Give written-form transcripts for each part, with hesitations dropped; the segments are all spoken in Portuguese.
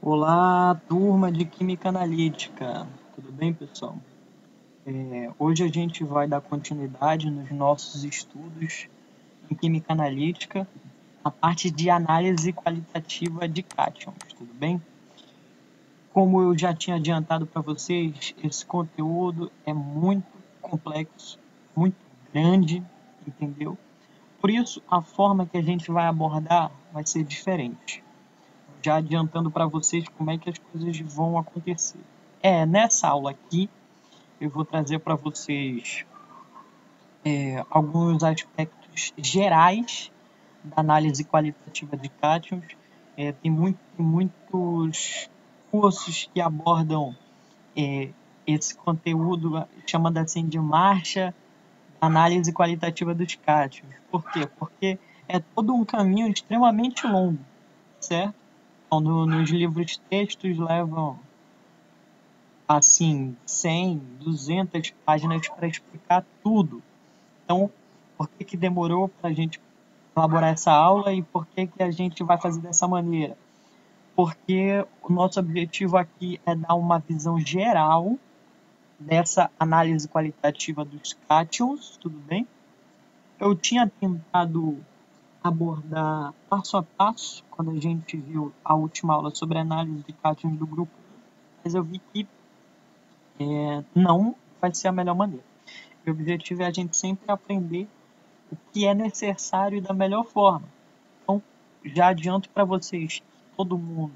Olá, turma de Química Analítica. Tudo bem, pessoal? Hoje a gente vai dar continuidade nos nossos estudos em Química Analítica, a parte de análise qualitativa de cátions, tudo bem? Como eu já tinha adiantado para vocês, esse conteúdo é muito complexo, muito grande, entendeu? Por isso, a forma que a gente vai abordar vai ser diferente. Já adiantando para vocês como é que as coisas vão acontecer. Nessa aula aqui, eu vou trazer para vocês alguns aspectos gerais da análise qualitativa de cátions. Tem muitos cursos que abordam é, esse conteúdo, chamando assim de marcha da análise qualitativa dos cátions. Por quê? Porque é todo um caminho extremamente longo, certo? Então, nos livros textos levam assim 100, 200 páginas para explicar tudo. Então, por que que demorou para a gente elaborar essa aula e por que que a gente vai fazer dessa maneira? Porque o nosso objetivo aqui é dar uma visão geral dessa análise qualitativa dos cátions, tudo bem? Eu tinha tentado abordar passo a passo quando a gente viu a última aula sobre análise de cátions do grupo, mas eu vi que não vai ser a melhor maneira. O objetivo é a gente sempre aprender o que é necessário da melhor forma. Então, já adianto para vocês que todo mundo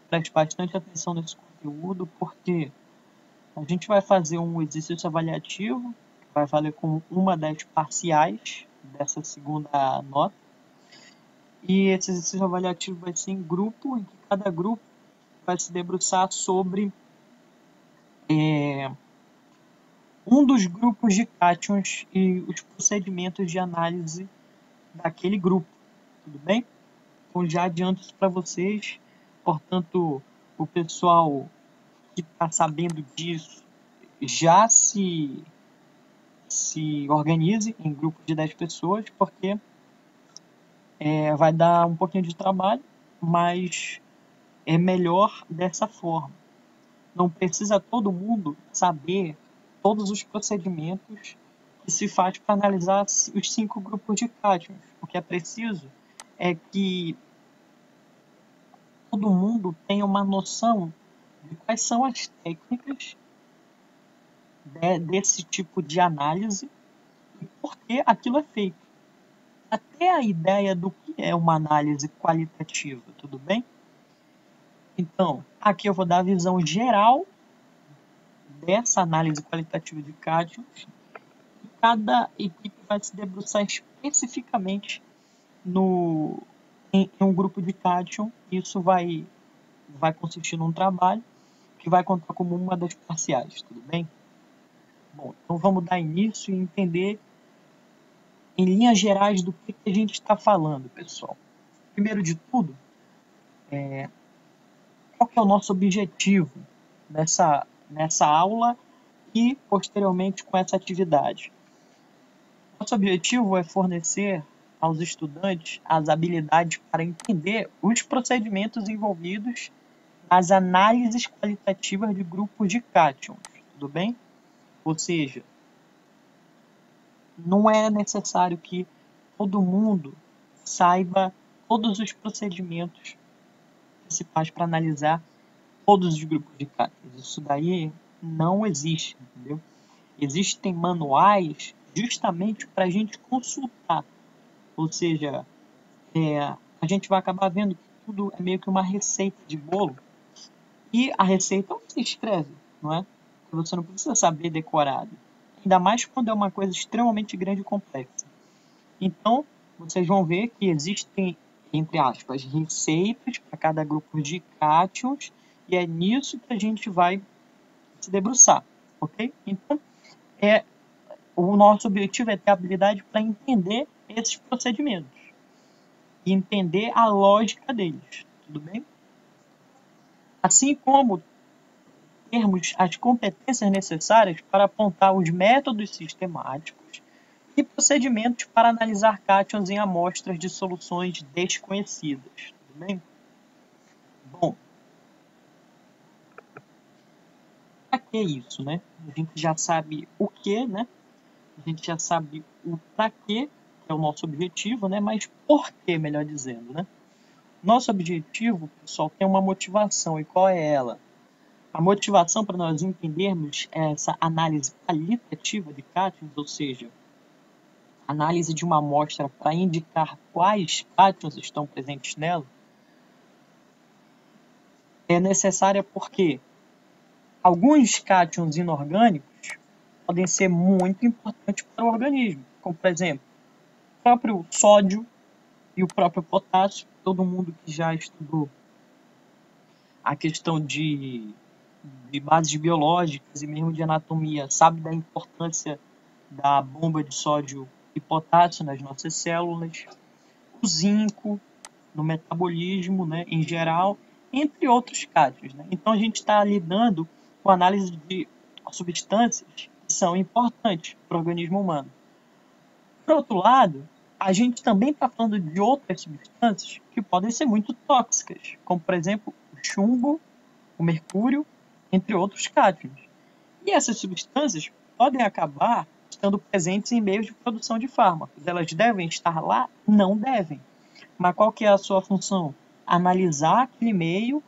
preste bastante atenção nesse conteúdo, porque a gente vai fazer um exercício avaliativo, que vai valer como uma das parciais dessa segunda nota, e esse exercício avaliativo vai ser em grupo, em que cada grupo vai se debruçar sobre um dos grupos de cátions e os procedimentos de análise daquele grupo, tudo bem? Então já adianto isso para vocês, portanto, o pessoal que está sabendo disso já se organize em grupos de 10 pessoas, porque vai dar um pouquinho de trabalho, mas é melhor dessa forma. Não precisa todo mundo saber todos os procedimentos que se faz para analisar os 5 grupos de cátions. O que é preciso é que todo mundo tenha uma noção de quais são as técnicas desse tipo de análise e por que aquilo é feito. Até a ideia do que é uma análise qualitativa, tudo bem? Então, aqui eu vou dar a visão geral dessa análise qualitativa de cátions e cada equipe vai se debruçar especificamente em um grupo de cátion. Isso vai consistir num trabalho que vai contar como uma das parciais, tudo bem? Bom, então vamos dar início e entender em linhas gerais do que a gente está falando, pessoal. Primeiro de tudo, qual que é o nosso objetivo nessa aula e posteriormente com essa atividade? Nosso objetivo é fornecer aos estudantes as habilidades para entender os procedimentos envolvidos nas análises qualitativas de grupos de cátions, tudo bem? Ou seja, não é necessário que todo mundo saiba todos os procedimentos principais para analisar todos os grupos de cátions. Isso daí não existe, entendeu? Existem manuais justamente para a gente consultar. Ou seja, a gente vai acabar vendo que tudo é meio que uma receita de bolo. E a receita você escreve, não é? Você não precisa saber decorado. Ainda mais quando é uma coisa extremamente grande e complexa. Então, vocês vão ver que existem, entre aspas, receitas para cada grupo de cátions, e é nisso que a gente vai se debruçar, ok? Então, o nosso objetivo é ter habilidade para entender esses procedimentos e entender a lógica deles, tudo bem? Assim como termos as competências necessárias para apontar os métodos sistemáticos e procedimentos para analisar cátions em amostras de soluções desconhecidas. Tudo bem? Bom, que isso, né? A gente já sabe o que, né? A gente já sabe o para quê, que é o nosso objetivo, né? Mas por quê, melhor dizendo, né? Nosso objetivo, pessoal, tem uma motivação. E qual é ela? A motivação para nós entendermos essa análise qualitativa de cátions, ou seja, análise de uma amostra para indicar quais cátions estão presentes nela, é necessária porque alguns cátions inorgânicos podem ser muito importantes para o organismo, como, por exemplo, o próprio sódio e o próprio potássio. Todo mundo que já estudou a questão de bases biológicas e mesmo de anatomia sabe da importância da bomba de sódio e potássio nas nossas células, o zinco no metabolismo, né, em geral, entre outros cátions, né? Então a gente está lidando com análise de substâncias que são importantes para o organismo humano. Por outro lado, a gente também está falando de outras substâncias que podem ser muito tóxicas, como por exemplo o chumbo, o mercúrio, entre outros cátions. E essas substâncias podem acabar estando presentes em meios de produção de fármacos. Elas devem estar lá? Não devem. Mas qual que é a sua função? Analisar aquele meio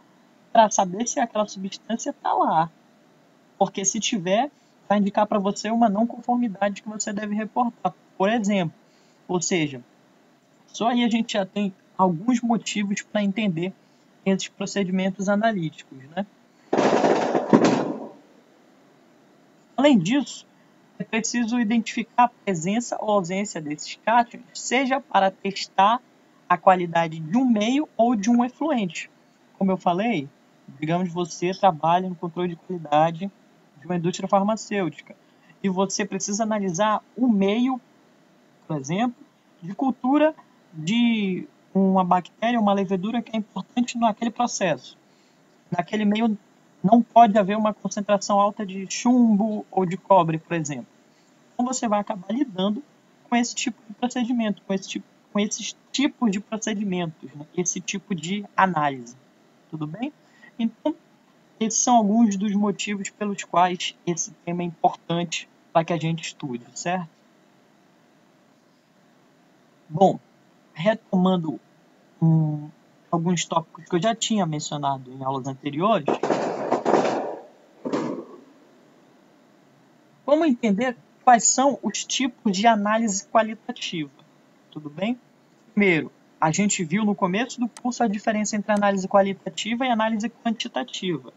para saber se aquela substância está lá. Porque se tiver, vai indicar para você uma não conformidade que você deve reportar, por exemplo. Ou seja, só aí a gente já tem alguns motivos para entender esses procedimentos analíticos, né? Além disso, é preciso identificar a presença ou ausência desses cátions, seja para testar a qualidade de um meio ou de um efluente. Como eu falei, digamos que você trabalha no controle de qualidade de uma indústria farmacêutica e você precisa analisar o meio, por exemplo, de cultura de uma bactéria, uma levedura que é importante naquele processo. Naquele meio não pode haver uma concentração alta de chumbo ou de cobre, por exemplo. Então você vai acabar lidando com esse tipo de procedimento, com esses tipos de procedimentos, né? Esse tipo de análise. Tudo bem? Então, esses são alguns dos motivos pelos quais esse tema é importante para que a gente estude, certo? Bom, retomando alguns tópicos que eu já tinha mencionado em aulas anteriores, vamos entender quais são os tipos de análise qualitativa. Tudo bem? Primeiro, a gente viu no começo do curso a diferença entre análise qualitativa e análise quantitativa.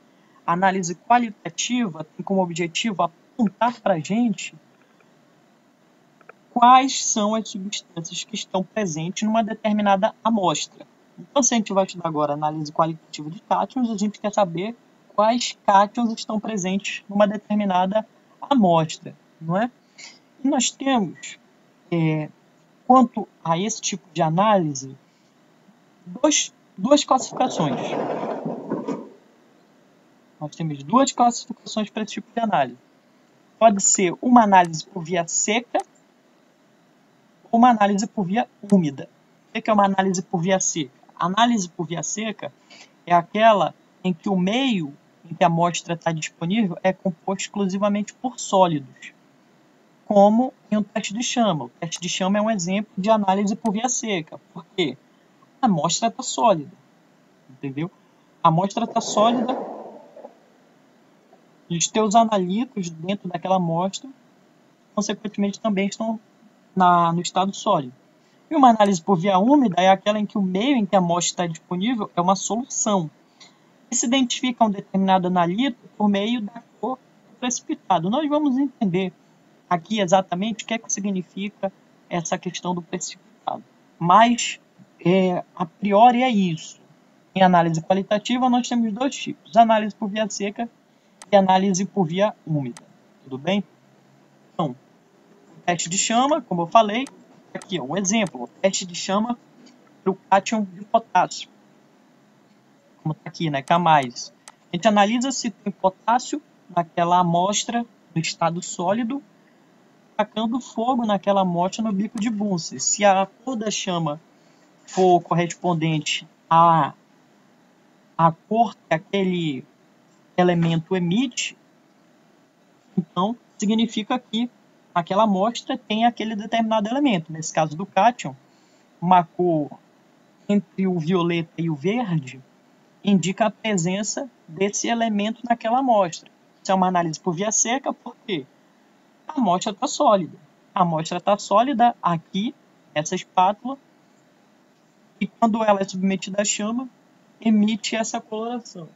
A análise qualitativa tem como objetivo apontar para a gente quais são as substâncias que estão presentes numa determinada amostra. Então, se a gente vai estudar agora análise qualitativa de cátions, a gente quer saber quais cátions estão presentes numa determinada amostra, não é? E nós temos, quanto a esse tipo de análise, duas classificações. Nós temos duas classificações para esse tipo de análise. Pode ser uma análise por via seca ou uma análise por via úmida. O que é uma análise por via seca? A análise por via seca é aquela em que o meio em que a amostra está disponível é composto exclusivamente por sólidos, como em um teste de chama. O teste de chama é um exemplo de análise por via seca. Por quê? A amostra está sólida, entendeu? A amostra está sólida e os teus analitos dentro daquela amostra, consequentemente, também estão no estado sólido. E uma análise por via úmida é aquela em que o meio em que a amostra está disponível é uma solução. E se identifica um determinado analito por meio da cor do precipitado. Nós vamos entender aqui exatamente o que é que significa essa questão do precipitado. Mas, a priori é isso. Em análise qualitativa, nós temos dois tipos. Análise por via seca e análise por via úmida. Tudo bem? Então, o teste de chama, como eu falei, aqui um exemplo. O teste de chama para o cátion de potássio. Como está aqui, né? K+. A gente analisa se tem potássio naquela amostra no estado sólido, tacando fogo naquela amostra no bico de Bunsen. Se a cor da chama for correspondente à cor que aquele elemento emite, Então, significa que aquela amostra tem aquele determinado elemento. Nesse caso do cátion, uma cor entre o violeta e o verde indica a presença desse elemento naquela amostra. Isso é uma análise por via seca, porque a amostra está sólida. A amostra está sólida aqui, essa espátula, e quando ela é submetida à chama, emite essa coloração.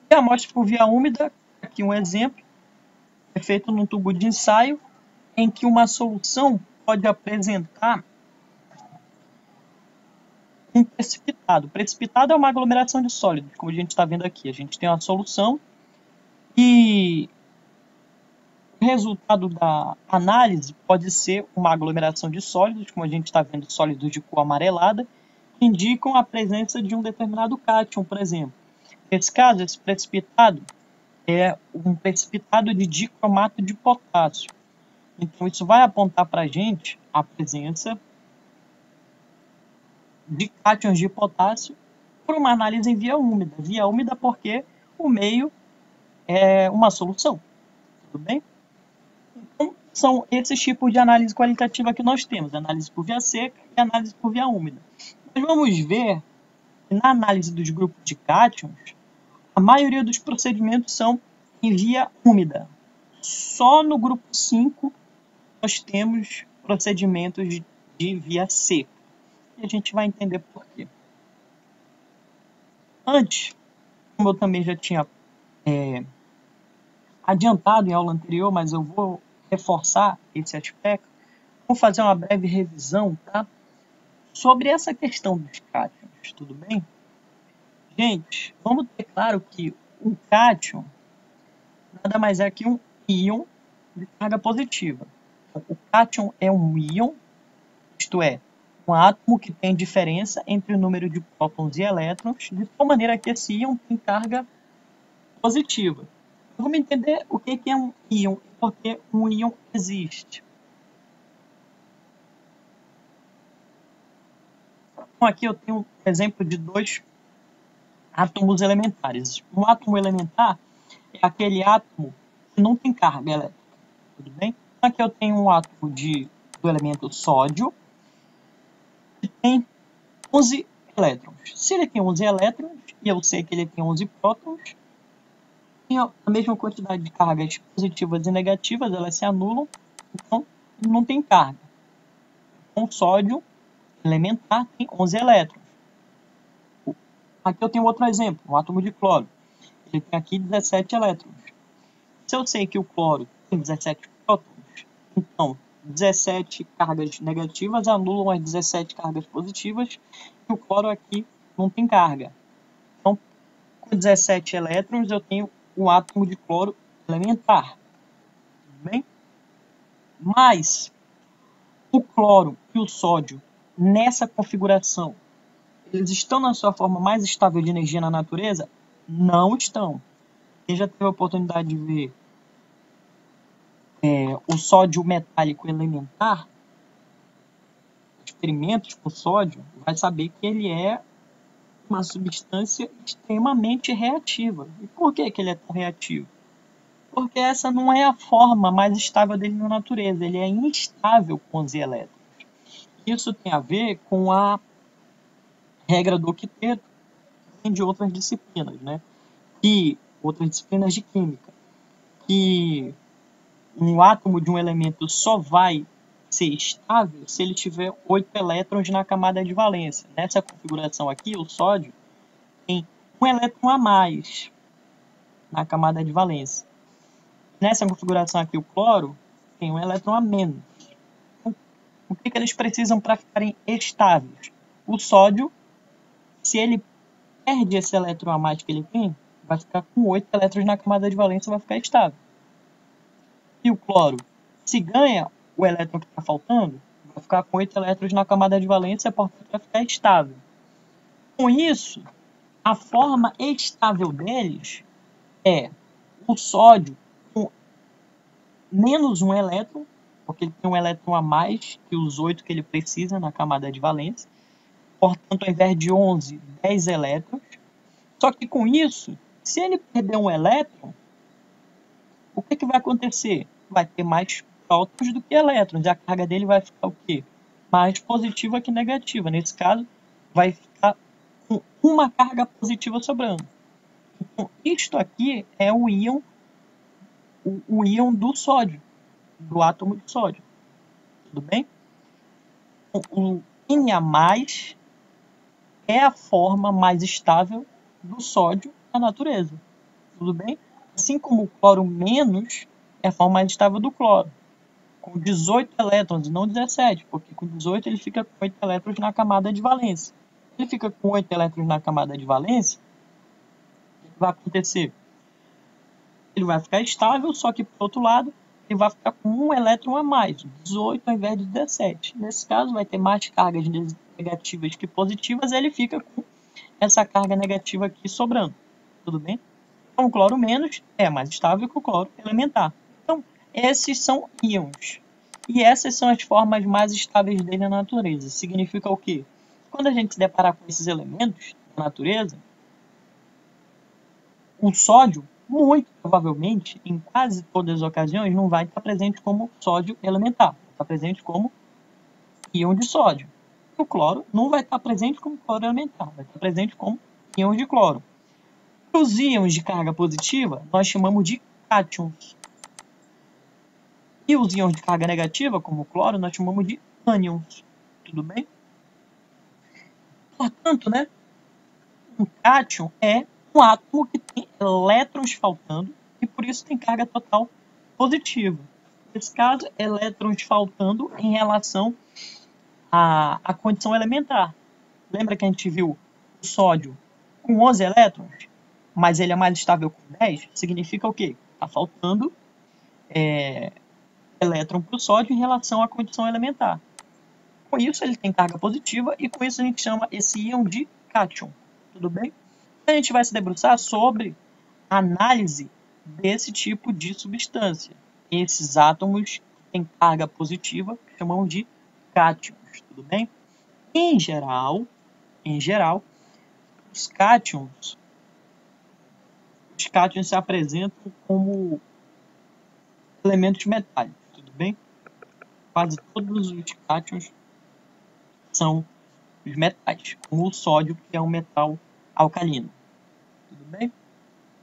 E a amostra por via úmida, aqui um exemplo, é feito num tubo de ensaio, em que uma solução pode apresentar um precipitado. Precipitado é uma aglomeração de sólidos, como a gente está vendo aqui. A gente tem uma solução e o resultado da análise pode ser uma aglomeração de sólidos, como a gente está vendo, sólidos de cor amarelada, que indicam a presença de um determinado cátion, por exemplo. Nesse caso, esse precipitado é um precipitado de dicromato de potássio. Então, isso vai apontar para a gente a presença de cátions de potássio por uma análise em via úmida. Via úmida porque o meio é uma solução. Tudo bem? Então, são esses tipos de análise qualitativa que nós temos. Análise por via seca e análise por via úmida. Nós vamos ver que na análise dos grupos de cátions, a maioria dos procedimentos são em via úmida. Só no grupo 5 nós temos procedimentos de via seca. E a gente vai entender por quê. Antes, como eu também já tinha adiantado em aula anterior, mas eu vou reforçar esse aspecto, vou fazer uma breve revisão, tá? Sobre essa questão dos cátions, tudo bem? Gente, vamos ter claro que um cátion nada mais é que um íon de carga positiva. O cátion é um íon, isto é, um átomo que tem diferença entre o número de prótons e elétrons, de tal maneira que esse íon tem carga positiva. Vamos entender o que é um íon e por que um íon existe. Então, aqui eu tenho um exemplo de dois átomos elementares. Um átomo elementar é aquele átomo que não tem carga elétrica. Tudo bem? Aqui eu tenho um átomo do elemento sódio que tem 11 elétrons. Se ele tem 11 elétrons, e eu sei que ele tem 11 prótons, tem a mesma quantidade de cargas positivas e negativas, elas se anulam, então não tem carga. Então, o sódio elementar tem 11 elétrons. Aqui eu tenho outro exemplo, um átomo de cloro. Ele tem aqui 17 elétrons. Se eu sei que o cloro tem 17 prótons, então 17 cargas negativas anulam as 17 cargas positivas e o cloro aqui não tem carga. Então, com 17 elétrons, eu tenho um átomo de cloro elementar. Tudo bem? Mas o cloro e o sódio, nessa configuração, eles estão na sua forma mais estável de energia na natureza? Não estão. Quem já teve a oportunidade de ver o sódio metálico elementar, experimentos com sódio, vai saber que ele é uma substância extremamente reativa. E por que ele é tão reativo? Porque essa não é a forma mais estável dele na natureza. Ele é instável com 11 elétrons. Isso tem a ver com a regra do octeto e de outras disciplinas, né? E outras disciplinas de química. Que um átomo de um elemento só vai ser estável se ele tiver 8 elétrons na camada de valência. Nessa configuração aqui, o sódio tem um elétron a mais na camada de valência. Nessa configuração aqui, o cloro tem um elétron a menos. Então, o que eles precisam para ficarem estáveis? O sódio, se ele perde esse elétron a mais que ele tem, vai ficar com 8 elétrons na camada de valência e vai ficar estável. E o cloro, se ganha o elétron que está faltando, vai ficar com 8 elétrons na camada de valência, portanto vai ficar estável. Com isso, a forma estável deles é o sódio com menos um elétron, porque ele tem um elétron a mais que os 8 que ele precisa na camada de valência. Portanto, ao invés de 11, 10 elétrons. Só que com isso, se ele perder um elétron, que vai acontecer? Vai ter mais prótons do que elétrons, e a carga dele vai ficar o quê? Mais positiva que negativa. Nesse caso, vai ficar com uma carga positiva sobrando. Então, isto aqui é o íon do sódio, do átomo de sódio. Tudo bem? O Na+ é a forma mais estável do sódio na natureza. Tudo bem? Assim como o cloro menos é a forma mais estável do cloro, com 18 elétrons e não 17, porque com 18 ele fica com 8 elétrons na camada de valência. Ele fica com 8 elétrons na camada de valência, o que vai acontecer? Ele vai ficar estável, só que, por outro lado, ele vai ficar com um elétron a mais, 18 ao invés de 17. Nesse caso, vai ter mais cargas negativas que positivas, e ele fica com essa carga negativa aqui sobrando. Tudo bem? Então, o cloro menos é mais estável que o cloro elementar. Então, esses são íons. E essas são as formas mais estáveis dele na natureza. Significa o quê? Quando a gente se deparar com esses elementos na natureza, o sódio, muito provavelmente, em quase todas as ocasiões, não vai estar presente como sódio elementar. Vai estar presente como íon de sódio. E o cloro não vai estar presente como cloro elementar. Vai estar presente como íon de cloro. Os íons de carga positiva, nós chamamos de cátions. E os íons de carga negativa, como o cloro, nós chamamos de ânions. Tudo bem? Portanto, né, um cátion é um átomo que tem elétrons faltando e por isso tem carga total positiva. Nesse caso, elétrons faltando em relação à condição elementar. Lembra que a gente viu o sódio com 11 elétrons, mas ele é mais estável com 10? Significa o quê? Está faltando elétron para o sódio em relação à condição elementar. Com isso, ele tem carga positiva e com isso a gente chama esse íon de cátion. Tudo bem? A gente vai se debruçar sobre a análise desse tipo de substância. Esses átomos têm carga positiva, que chamamos de cátions. Tudo bem? Em geral, os cátions se apresentam como elementos metálicos. Tudo bem? Quase todos os cátions são os metais, como o sódio, que é um metal alcalino. Tudo bem?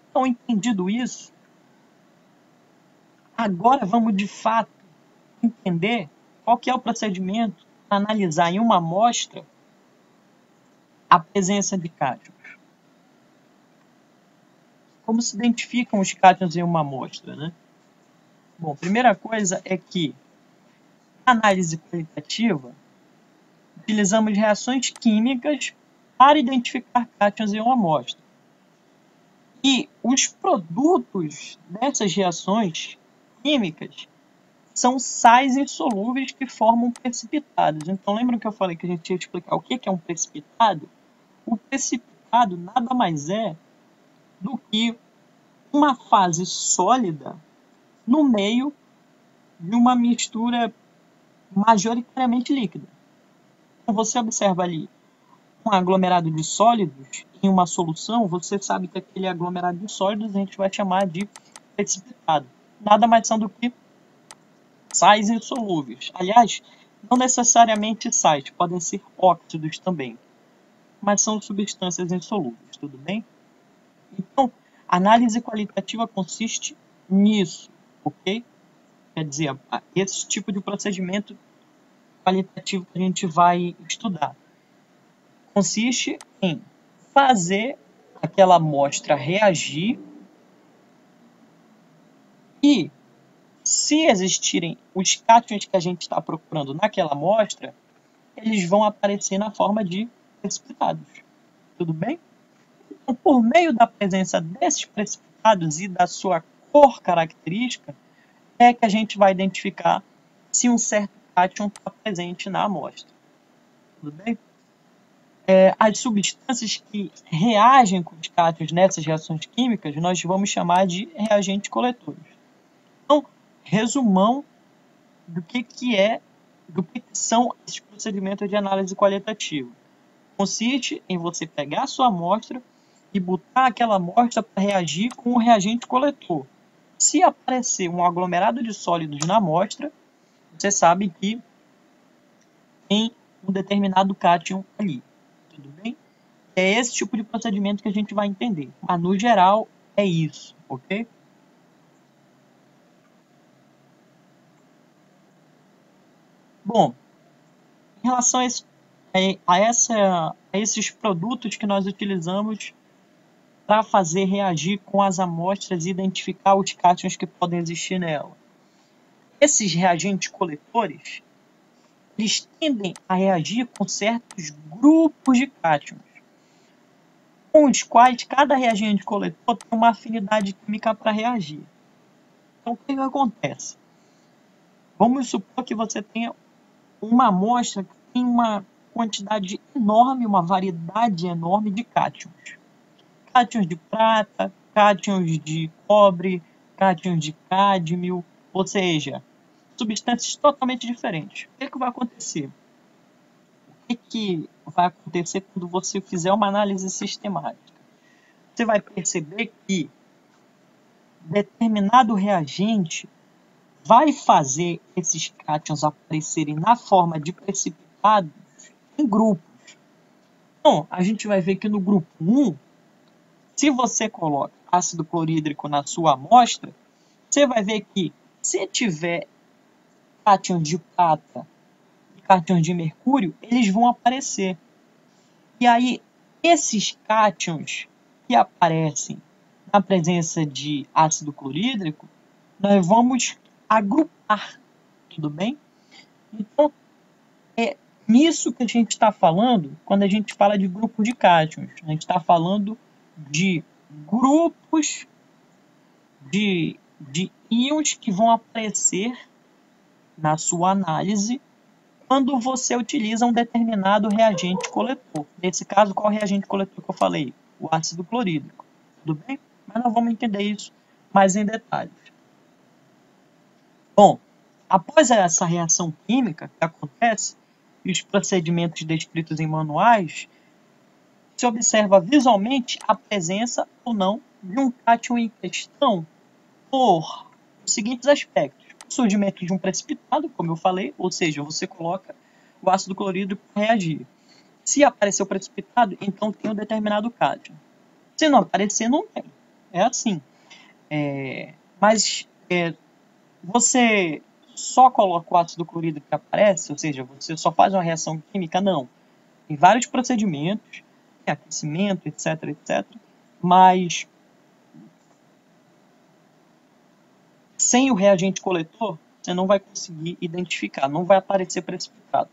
Então, entendido isso, agora vamos de fato entender qual que é o procedimento para analisar em uma amostra a presença de cátions. Como se identificam os cátions em uma amostra, né? Bom, primeira coisa é que na análise qualitativa utilizamos reações químicas para identificar cátions em uma amostra. E os produtos dessas reações químicas são sais insolúveis que formam precipitados. Então, lembram que eu falei que a gente ia explicar o que é um precipitado? O precipitado nada mais é do que uma fase sólida no meio de uma mistura majoritariamente líquida. Então, você observa ali um aglomerado de sólidos em uma solução, você sabe que aquele aglomerado de sólidos a gente vai chamar de precipitado. Nada mais são do que sais insolúveis. Aliás, não necessariamente sais, podem ser óxidos também, mas são substâncias insolúveis, tudo bem? Então, a análise qualitativa consiste nisso, ok? Quer dizer, esse tipo de procedimento qualitativo que a gente vai estudar consiste em fazer aquela amostra reagir e, se existirem os cátions que a gente está procurando naquela amostra, eles vão aparecer na forma de precipitados. Tudo bem? Então, por meio da presença desses precipitados e da sua cor característica, é que a gente vai identificar se um certo cátion está presente na amostra. Tudo bem? As substâncias que reagem com os cátions nessas reações químicas, nós vamos chamar de reagentes coletores. Então, resumão do que são esses procedimentos de análise qualitativa. Consiste em você pegar a sua amostra e botar aquela amostra para reagir com o reagente coletor. Se aparecer um aglomerado de sólidos na amostra, você sabe que tem um determinado cátion ali, tudo bem? É esse tipo de procedimento que a gente vai entender, mas no geral é isso, ok? Bom, em relação a esses produtos que nós utilizamos para fazer reagir com as amostras e identificar os cátions que podem existir nela. Esses reagentes coletores, eles tendem a reagir com certos grupos de cátions, com os quais cada reagente coletor tem uma afinidade química para reagir. Então, o que acontece? Vamos supor que você tenha uma amostra que tem uma quantidade enorme, uma variedade enorme de cátions. Cátions de prata, cátions de cobre, cátions de cádmio, ou seja, substâncias totalmente diferentes. O que vai acontecer? O que vai acontecer quando você fizer uma análise sistemática? Você vai perceber que determinado reagente vai fazer esses cátions aparecerem na forma de precipitados em grupos. Então, a gente vai ver que no grupo 1, se você coloca ácido clorídrico na sua amostra, você vai ver que se tiver cátions de prata e cátions de mercúrio, eles vão aparecer. E aí, esses cátions que aparecem na presença de ácido clorídrico, nós vamos agrupar, tudo bem? Então, é nisso que a gente está falando quando a gente fala de grupo de cátions. A gente está falando de grupos de íons que vão aparecer na sua análise quando você utiliza um determinado reagente coletor. Nesse caso, qual reagente coletor que eu falei? O ácido clorídrico. Tudo bem? Mas nós vamos entender isso mais em detalhes. Bom, após essa reação química que acontece e os procedimentos descritos em manuais, se observa visualmente a presença ou não de um cátion em questão por os seguintes aspectos. O surgimento de um precipitado, como eu falei, ou seja, você coloca o ácido clorídrico para reagir. Se aparecer o precipitado, então tem um determinado cátion. Se não aparecer, não tem. É assim. Mas você só coloca o ácido clorídrico que aparece, ou seja, você só faz uma reação química? Não. Tem vários procedimentos, aquecimento, etc, etc. Mas sem o reagente coletor, você não vai conseguir identificar, não vai aparecer precipitado.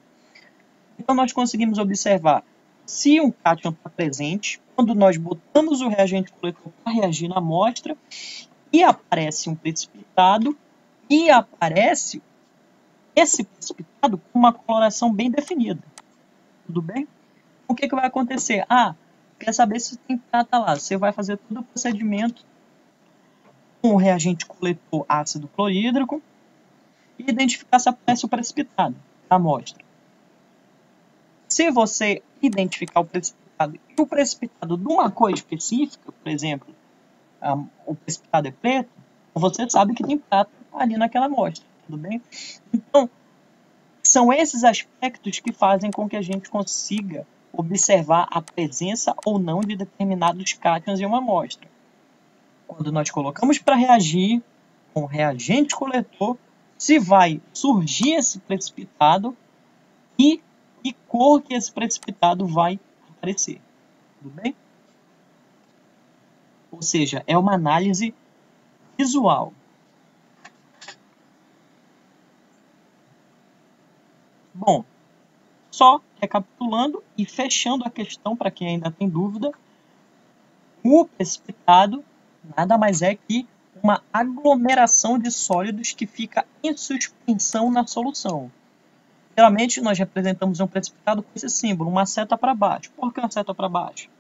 Então, nós conseguimos observar se um cátion está presente, quando nós botamos o reagente coletor para reagir na amostra, e aparece um precipitado, e aparece esse precipitado com uma coloração bem definida. Tudo bem? O que vai acontecer? Quer saber se tem prata lá? Você vai fazer todo o procedimento com o reagente coletor ácido clorídrico e identificar se aparece o precipitado na amostra. Se você identificar o precipitado e o precipitado de uma cor específica, por exemplo, o precipitado é preto, você sabe que tem prata ali naquela amostra, tudo bem? Então, são esses aspectos que fazem com que a gente consiga observar a presença ou não de determinados cátions em uma amostra. Quando nós colocamos para reagir com o reagente coletor, se vai surgir esse precipitado e que cor que esse precipitado vai aparecer. Tudo bem? Ou seja, é uma análise visual. Bom, só recapitulando e fechando a questão para quem ainda tem dúvida, o precipitado nada mais é que uma aglomeração de sólidos que fica em suspensão na solução. Geralmente, nós representamos um precipitado com esse símbolo, uma seta para baixo. Por que uma seta para baixo?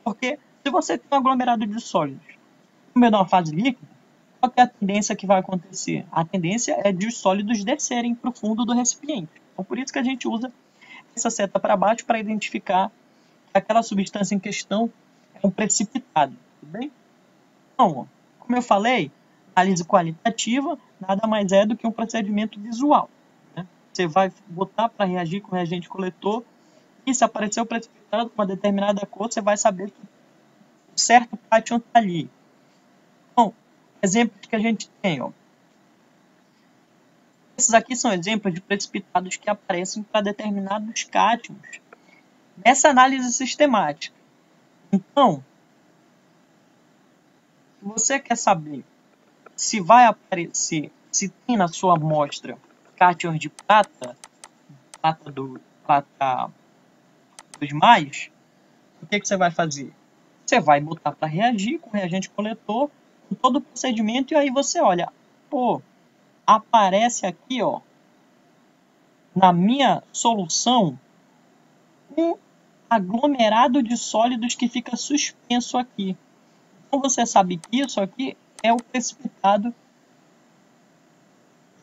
Porque se você tem um aglomerado de sólidos no meio de uma fase líquida, qual é a tendência que vai acontecer? A tendência é de os sólidos descerem para o fundo do recipiente. Então, por isso que a gente usa essa seta para baixo para identificar que aquela substância em questão é um precipitado. Tudo bem? Então, como eu falei, Análise qualitativa nada mais é do que um procedimento visual, né? Você vai botar para reagir com o reagente coletor e se aparecer o precipitado com uma determinada cor, você vai saber que um certo cátion está ali. Então, exemplos que a gente tem, ó. Esses aqui são exemplos de precipitados que aparecem para determinados cátions nessa análise sistemática. Então, se você quer saber se vai aparecer, se tem na sua amostra cátions de prata, prata 2+, o que você vai fazer? Você vai botar para reagir com o reagente coletor, com todo o procedimento, e aí você olha, pô, aparece aqui, ó, na minha solução, um aglomerado de sólidos que fica suspenso aqui. Então você sabe que isso aqui é o precipitado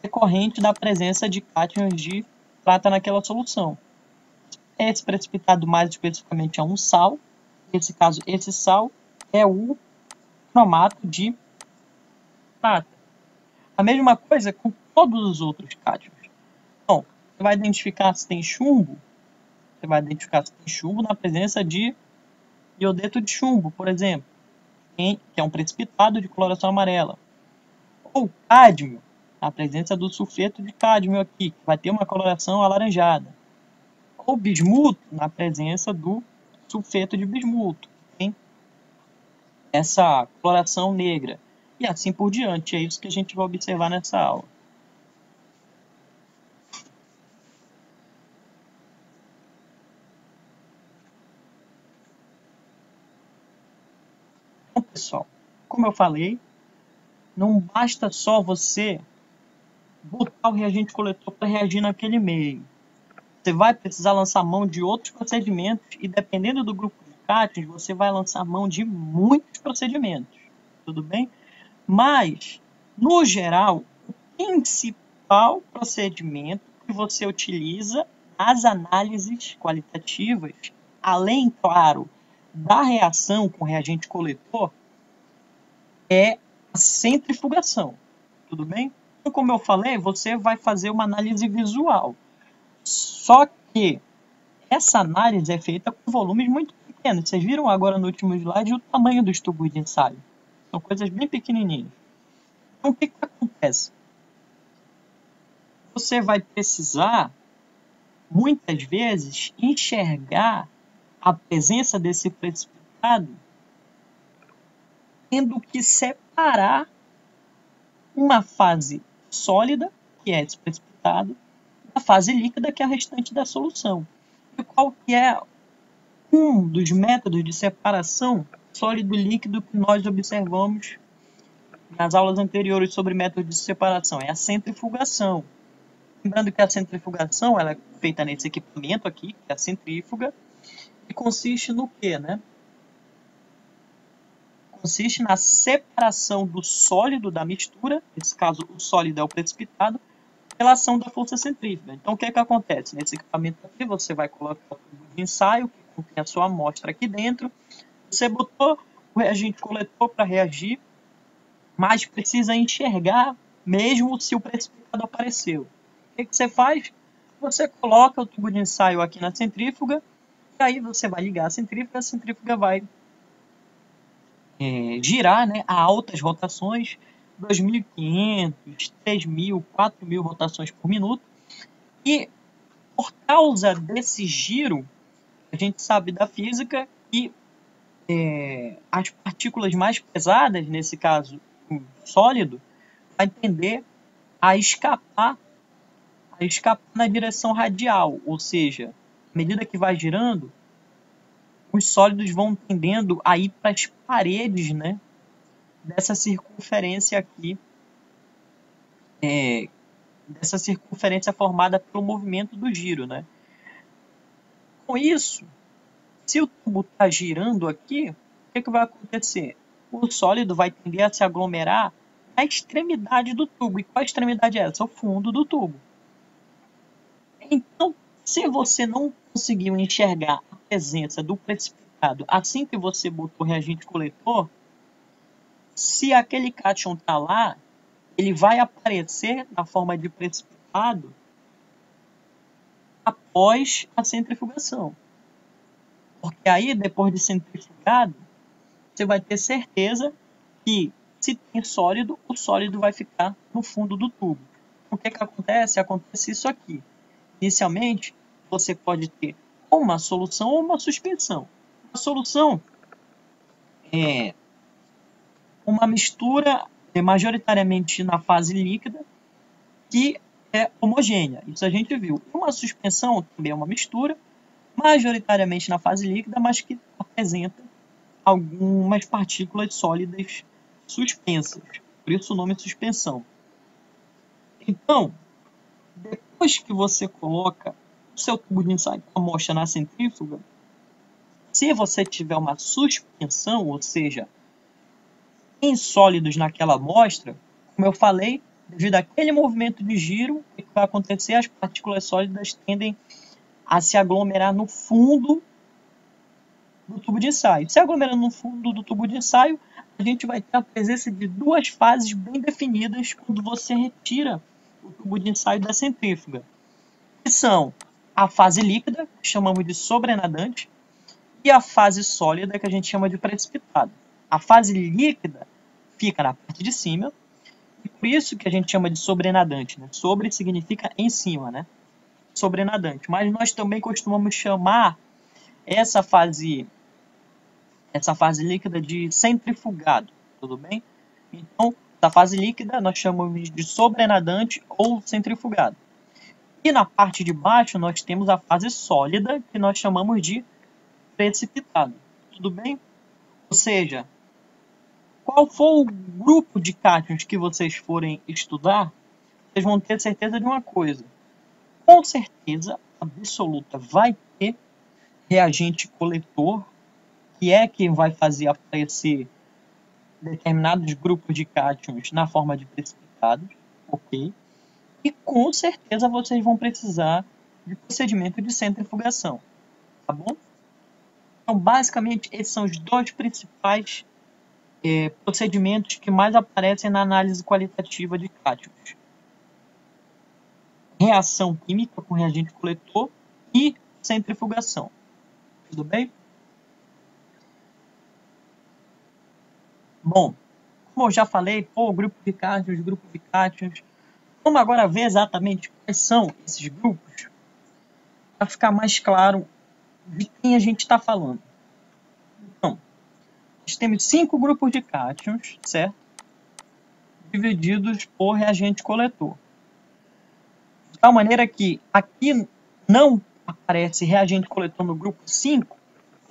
decorrente da presença de cátions de prata naquela solução. Esse precipitado mais especificamente é um sal. Nesse caso, esse sal é o cromato de prata. A mesma coisa com todos os outros cátions. Então, você vai identificar se tem chumbo. Você vai identificar se tem chumbo na presença de iodeto de chumbo, por exemplo, que é um precipitado de coloração amarela. Ou cádmio, na presença do sulfeto de cádmio aqui, que vai ter uma coloração alaranjada. Ou bismuto, na presença do sulfeto de bismuto, que tem essa coloração negra. E assim por diante. É isso que a gente vai observar nessa aula. Então, pessoal, como eu falei, não basta só você botar o reagente coletor para reagir naquele meio. Você vai precisar lançar mão de outros procedimentos e, dependendo do grupo de cátions, você vai lançar mão de muitos procedimentos. Tudo bem? Mas, no geral, o principal procedimento que você utiliza nas análises qualitativas, além, claro, da reação com reagente coletor, é a centrifugação. Tudo bem? Então, como eu falei, você vai fazer uma análise visual. Só que essa análise é feita com volumes muito pequenos. Vocês viram agora no último slide o tamanho dos tubos de ensaio. São coisas bem pequenininhas. Então, o que acontece? Você vai precisar, muitas vezes, enxergar a presença desse precipitado tendo que separar uma fase sólida, que é esse precipitado, da fase líquida, que é a restante da solução. E qual que é um dos métodos de separação sólido e líquido que nós observamos nas aulas anteriores sobre métodos de separação? É a centrifugação. Lembrando que a centrifugação ela é feita nesse equipamento aqui, que é a centrífuga, e consiste no quê, né? Consiste na separação do sólido da mistura, nesse caso o sólido é o precipitado, pela ação da força centrífuga. Então, o que acontece? Nesse equipamento aqui, você vai colocar o tubo de ensaio, que contém a sua amostra aqui dentro. Você botou o reagente coletor para reagir, mas precisa enxergar mesmo se o precipitado apareceu. O que você faz? Você coloca o tubo de ensaio aqui na centrífuga, e aí você vai ligar a centrífuga vai girar, né, a altas rotações, 2.500, 3.000, 4.000 rotações por minuto. E por causa desse giro, a gente sabe da física que as partículas mais pesadas, nesse caso o sólido, vai tender a escapar na direção radial, ou seja, à medida que vai girando, os sólidos vão tendendo a ir para as paredes, né, dessa circunferência aqui, dessa circunferência formada pelo movimento do giro, né? Com isso, se o tubo está girando aqui, o que vai acontecer? O sólido vai tender a se aglomerar na extremidade do tubo. E qual a extremidade é essa? O fundo do tubo. Então, se você não conseguiu enxergar a presença do precipitado assim que você botou o reagente coletor, se aquele cátion está lá, ele vai aparecer na forma de precipitado após a centrifugação. Porque aí, depois de centrifugado, você vai ter certeza que, se tem sólido, o sólido vai ficar no fundo do tubo. O que acontece? Acontece isso aqui. Inicialmente, você pode ter ou uma solução ou uma suspensão. A solução é uma mistura majoritariamente na fase líquida que é homogênea. Isso a gente viu. Uma suspensão também é uma mistura, majoritariamente na fase líquida, mas que apresenta algumas partículas sólidas suspensas. Por isso o nome é suspensão. Então, depois que você coloca o seu tubo de ensaio com a amostra na centrífuga, se você tiver uma suspensão, ou seja, em sólidos naquela amostra, como eu falei, devido àquele movimento de giro, o que vai acontecer? As partículas sólidas tendem a se aglomerar no fundo do tubo de ensaio. Se aglomerando no fundo do tubo de ensaio, a gente vai ter a presença de duas fases bem definidas quando você retira o tubo de ensaio da centrífuga, que são a fase líquida, que chamamos de sobrenadante, e a fase sólida, que a gente chama de precipitado. A fase líquida fica na parte de cima, e por isso que a gente chama de sobrenadante. Né? Sobre significa em cima, né? Sobrenadante. Mas nós também costumamos chamar essa fase líquida de centrifugado, tudo bem? Então, da fase líquida nós chamamos de sobrenadante ou centrifugado. E na parte de baixo nós temos a fase sólida, que nós chamamos de precipitado, tudo bem? Ou seja, qual for o grupo de cátions que vocês forem estudar, vocês vão ter certeza de uma coisa. Com certeza absoluta vai ter reagente coletor, que é quem vai fazer aparecer determinados grupos de cátions na forma de precipitados, ok? E com certeza vocês vão precisar de procedimento de centrifugação, tá bom? Então, basicamente, esses são os dois principais procedimentos que mais aparecem na análise qualitativa de cátions. Reação química com reagente coletor e centrifugação. Tudo bem? Bom, como eu já falei, grupo de cátions. Vamos agora ver exatamente quais são esses grupos, para ficar mais claro de quem a gente está falando. Então, nós temos 5 grupos de cátions, certo? Divididos por reagente coletor. De tal maneira que aqui não aparece reagente coletor no grupo 5,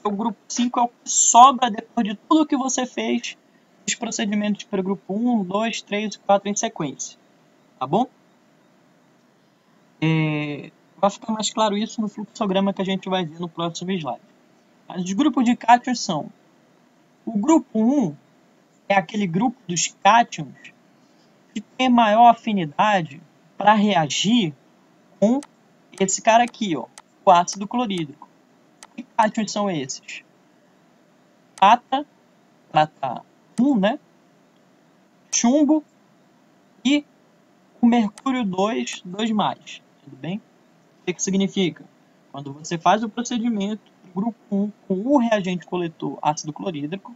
o grupo 5 é o que sobra depois de tudo que você fez os procedimentos para o grupo 1, 2, 3 e 4 em sequência. Tá bom? Vai ficar mais claro isso no fluxograma que a gente vai ver no próximo slide. Mas os grupos de cátions são: o grupo 1 é aquele grupo dos cátions que tem maior afinidade para reagir com esse cara aqui, ó, o ácido clorídrico. Que cátions são esses? Prata 1, né? Chumbo e o mercúrio 2, 2+. Tudo bem? O que significa? Quando você faz o procedimento grupo 1 com o reagente coletor ácido clorídrico,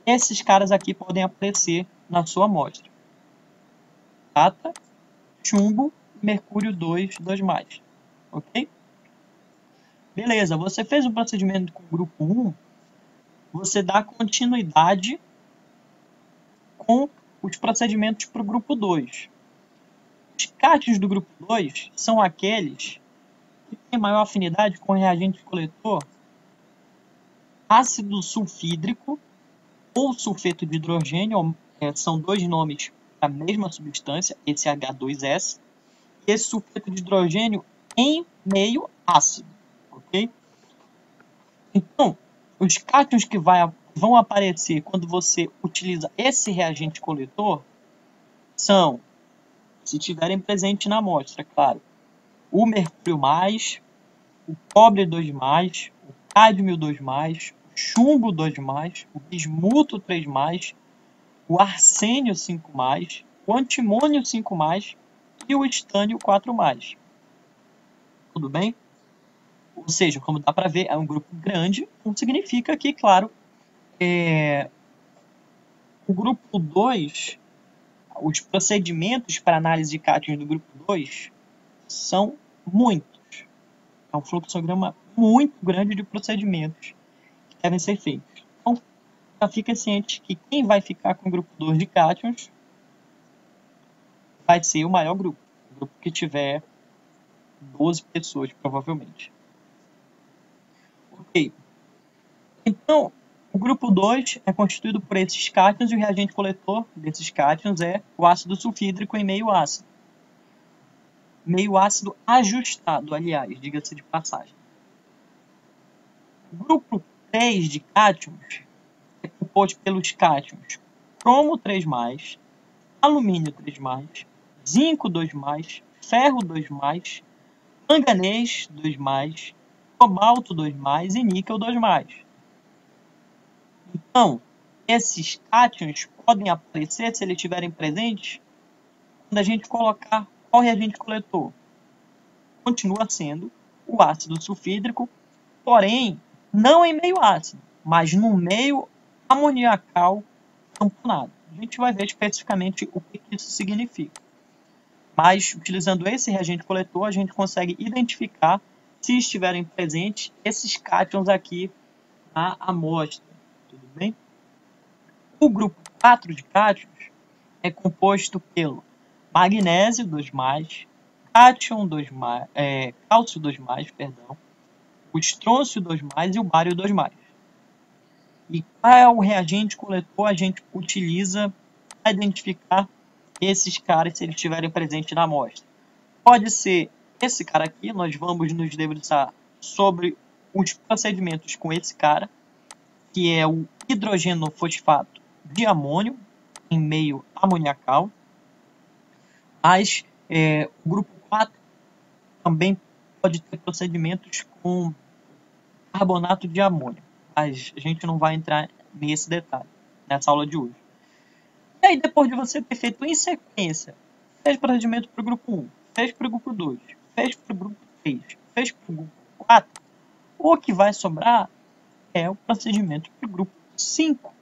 esses caras aqui podem aparecer na sua amostra. Prata, chumbo, mercúrio 2, 2+. Ok? Beleza, você fez o procedimento com o grupo 1, você dá continuidade com os procedimentos para o grupo 2. Os cátions do grupo 2 são aqueles que têm maior afinidade com o reagente coletor ácido sulfídrico ou sulfeto de hidrogênio, são dois nomes para a mesma substância, esse H2S, e esse sulfeto de hidrogênio em meio ácido, ok? Então, os cátions que vão aparecer quando você utiliza esse reagente coletor são, se tiverem presente na amostra, claro, o mercúrio+, o cobre 2+, o cádmio 2+, o chumbo 2+, o bismuto 3+, o arsênio 5+, o antimônio 5+, e o estânio 4+. Tudo bem? Ou seja, como dá para ver, é um grupo grande, o que significa que, claro, o grupo 2, os procedimentos para análise de cátions do grupo 2 são muitos. É um fluxograma muito grande de procedimentos que devem ser feitos. Então, já fica ciente que quem vai ficar com o grupo 2 de cátions vai ser o maior grupo. O grupo que tiver 12 pessoas, provavelmente. Ok. Então, o grupo 2 é constituído por esses cátions e o reagente coletor desses cátions é o ácido sulfídrico em meio ácido. Meio ácido ajustado, aliás, diga-se de passagem. O grupo 3 de cátions é composto pelos cátions cromo 3+, alumínio 3+, zinco 2+, ferro 2+, manganês 2+, cobalto 2+, e níquel 2+. Então, esses cátions podem aparecer, se eles estiverem presentes, quando a gente colocar qual reagente coletor. Continua sendo o ácido sulfídrico, porém, não em meio ácido, mas no meio amoniacal tamponado. A gente vai ver especificamente o que isso significa. Mas, utilizando esse reagente coletor, a gente consegue identificar, se estiverem presentes, esses cátions aqui na amostra. Tudo bem? O grupo 4 de cátions é composto pelo magnésio 2+, cátion 2+, cálcio 2+, perdão, o estrôncio 2+, e o bário 2+. E qual é o reagente coletor a gente utiliza para identificar esses caras se eles estiverem presentes na amostra? Pode ser esse cara aqui, nós vamos nos debruçar sobre os procedimentos com esse cara, que é o hidrogeno fosfato de amônio em meio amoniacal. Mas o grupo 4 também pode ter procedimentos com carbonato de amônio. Mas a gente não vai entrar nesse detalhe nessa aula de hoje. E aí, depois de você ter feito em sequência, fez procedimento para o grupo 1, fez para o grupo 2, fez para o grupo 3, fez para o grupo 4, o que vai sobrar é o procedimento para o grupo 5.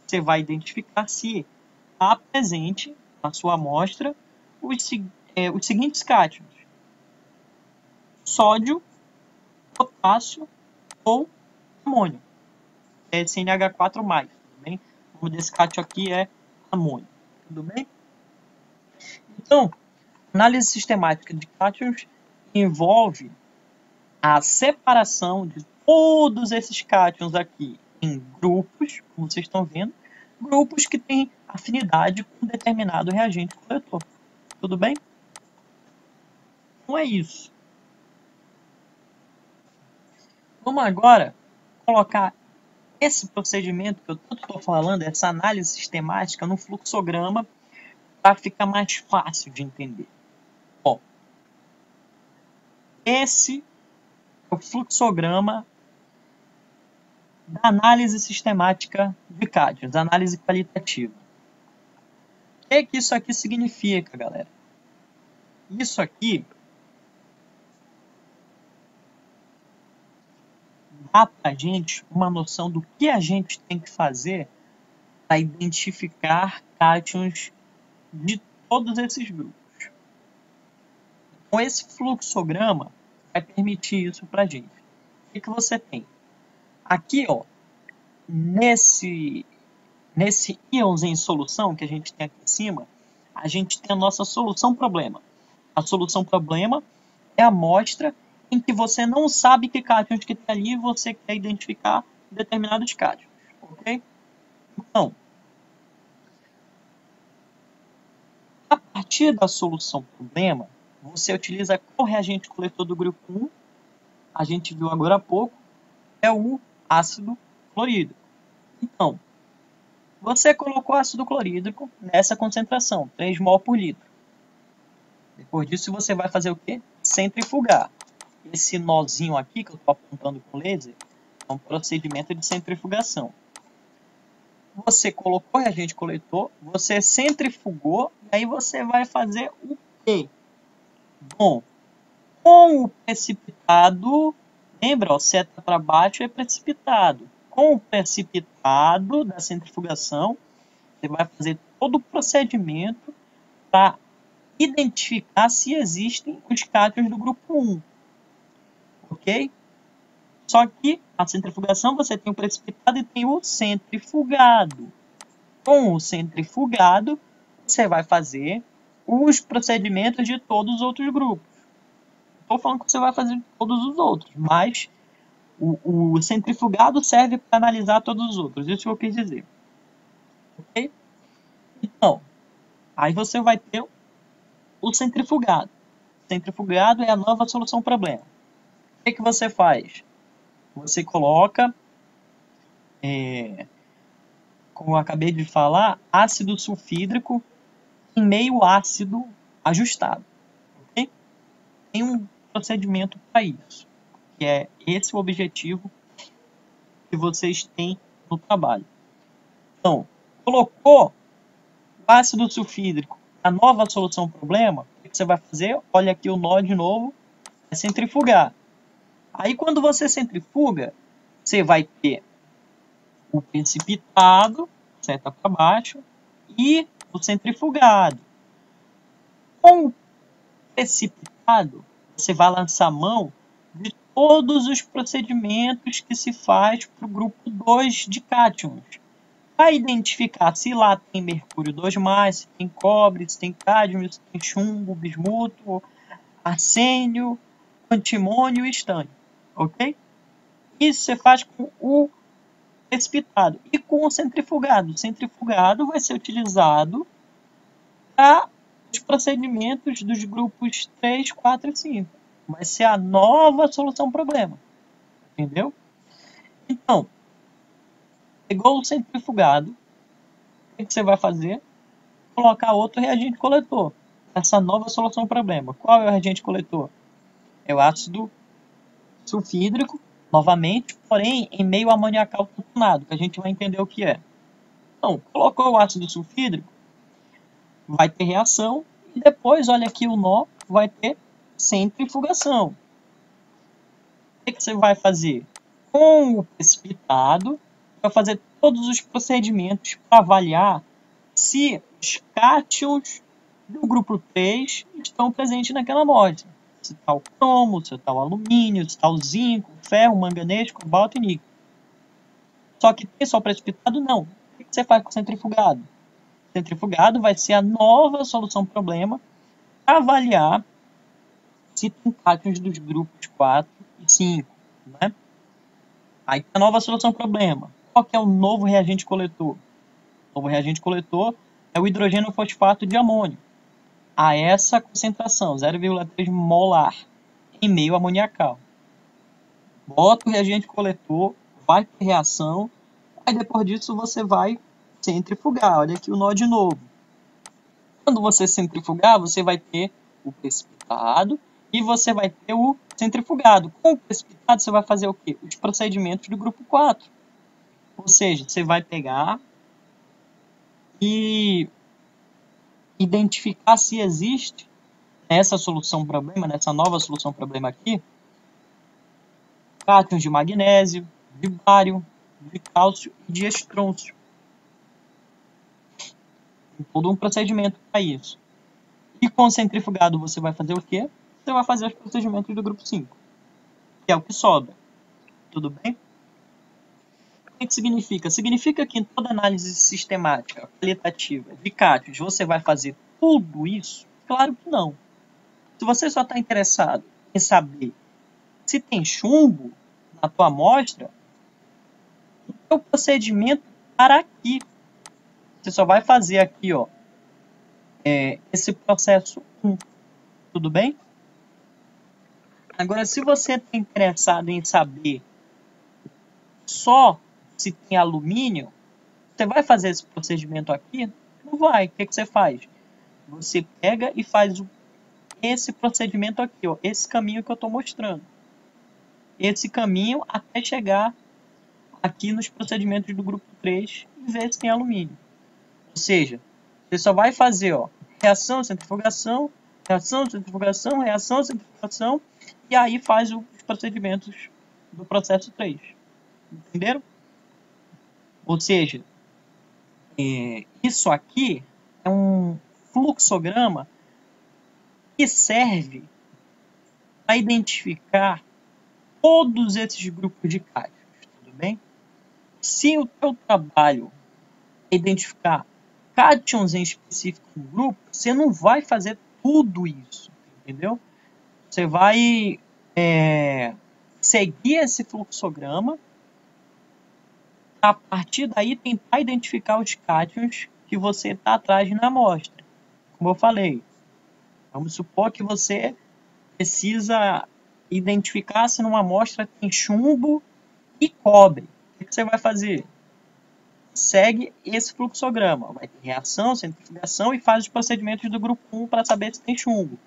Você vai identificar se está presente na sua amostra os seguintes cátions: sódio, potássio ou amônio. É CnH4+, tudo bem? O nome desse cátion aqui é amônio, tudo bem? Então, análise sistemática de cátions envolve a separação de todos esses cátions aqui em grupos, como vocês estão vendo, grupos que têm afinidade com um determinado reagente coletor. Tudo bem? Então é isso. Vamos agora colocar esse procedimento que eu tanto estou falando, essa análise sistemática, no fluxograma para ficar mais fácil de entender. Bom, esse é o fluxograma da análise sistemática de cátions, análise qualitativa. O que é que isso aqui significa, galera? Isso aqui dá para a gente uma noção do que a gente tem que fazer para identificar cátions de todos esses grupos. Então, esse fluxograma vai permitir isso para a gente. O que você tem? Aqui, ó, nesse íons em solução que a gente tem aqui em cima, a gente tem a nossa solução problema. A solução problema é a amostra em que você não sabe que cátions que tem ali e você quer identificar determinados cátions, ok? Então, a partir da solução problema, você utiliza qual reagente coletor do grupo 1? A gente viu agora há pouco, é o ácido clorídrico. Então, você colocou ácido clorídrico nessa concentração, 3 mol por litro. Depois disso, você vai fazer o quê? Centrifugar. Esse nozinho aqui, que eu estou apontando com laser, É um procedimento de centrifugação. Você colocou reagente coletor, você centrifugou, e aí você vai fazer o quê? Bom, com o precipitado, lembra, ó, seta para baixo é precipitado. Com o precipitado da centrifugação, você vai fazer todo o procedimento para identificar se existem os cátions do grupo 1. Ok? Só que a centrifugação você tem o precipitado e tem o centrifugado. Com o centrifugado, você vai fazer os procedimentos de todos os outros grupos. Estou falando que você vai fazer todos os outros, mas o centrifugado serve para analisar todos os outros. Isso que eu quis dizer. Ok? Então, aí você vai ter o centrifugado. O centrifugado é a nova solução problema. O que você faz? Você coloca, como eu acabei de falar, ácido sulfídrico em meio ácido ajustado. Okay? Tem um procedimento para isso, que é esse o objetivo que vocês têm no trabalho. Então, colocou o ácido sulfídrico na nova solução problema, o que você vai fazer? Olha aqui o nó de novo, é centrifugar. Aí quando você centrifuga, você vai ter o precipitado, seta para baixo, e o centrifugado. Com o precipitado, você vai lançar mão de todos os procedimentos que se faz para o grupo 2 de cátions. Para identificar se lá tem mercúrio 2+, se tem cobre, se tem cádmio, se tem chumbo, bismuto, arsênio, antimônio e estânio. Ok? Isso você faz com o precipitado e com o centrifugado. O centrifugado vai ser utilizado para os procedimentos dos grupos 3, 4 e 5. Vai ser a nova solução problema. Entendeu? Então, pegou o centrifugado, o que você vai fazer? Colocar outro reagente coletor. Essa nova solução problema. Qual é o reagente coletor? É o ácido sulfídrico, novamente, porém em meio amoniacal sulfonado, que a gente vai entender o que é. Então, colocou o ácido sulfídrico, vai ter reação, e depois, olha aqui o nó, vai ter centrifugação. O que você vai fazer? Com o precipitado, vai fazer todos os procedimentos para avaliar se os cátions do grupo 3 estão presentes naquela amostra. Se está o cromo, se está o alumínio, se está o zinco, ferro, manganês, cobalto e níquel. Só que tem só precipitado? Não. O que você faz com o centrifugado? O centrifugado vai ser a nova solução problema para avaliar se tem cátions dos grupos 4 e 5. Né? Aí a nova solução problema. Qual que é o novo reagente coletor? O novo reagente coletor é o hidrogênio fosfato de amônio. A essa concentração, 0,3 molar, em meio amoniacal. Bota o reagente coletor, vai ter reação, aí depois disso você vai centrifugar. Olha aqui o nó de novo. Quando você centrifugar, você vai ter o precipitado e você vai ter o centrifugado. Com o precipitado, você vai fazer o quê? Os procedimentos do grupo 4. Ou seja, você vai pegar e identificar se existe nessa solução problema, nessa nova solução problema aqui, cátions de magnésio, de bário, de cálcio e de estrôncio. Tem todo um procedimento para isso. E com o centrifugado você vai fazer o quê? Você vai fazer os procedimentos do grupo 5, que é o que sobra. Tudo bem? O que significa? Significa que em toda análise sistemática, qualitativa, de cátions, você vai fazer tudo isso? Claro que não. Se você só está interessado em saber se tem chumbo na tua amostra, o teu procedimento para aqui. Você só vai fazer aqui, ó, esse processo 1. Tudo bem? Agora, se você está interessado em saber só se tem alumínio, você vai fazer esse procedimento aqui? Não vai. O que você faz? Você pega e faz esse procedimento aqui, ó, esse caminho que eu estou mostrando. Esse caminho até chegar aqui nos procedimentos do grupo 3 e ver se tem alumínio. Ou seja, você só vai fazer, ó, reação, centrifugação, reação, centrifugação, reação, centrifugação, e aí faz os procedimentos do processo 3. Entenderam? Ou seja, isso aqui é um fluxograma que serve para identificar todos esses grupos de cátions, tudo bem? Se o teu trabalho é identificar cátions em específico no grupo, você não vai fazer tudo isso, entendeu? Você vai seguir esse fluxograma, a partir daí tentar identificar os cátions que você está atrás na amostra. Como eu falei, vamos supor que você precisa identificar se numa amostra tem chumbo e cobre. O que você vai fazer? Segue esse fluxograma. Vai ter reação, centrifugação e faz os procedimentos do grupo 1 para saber se tem chumbo.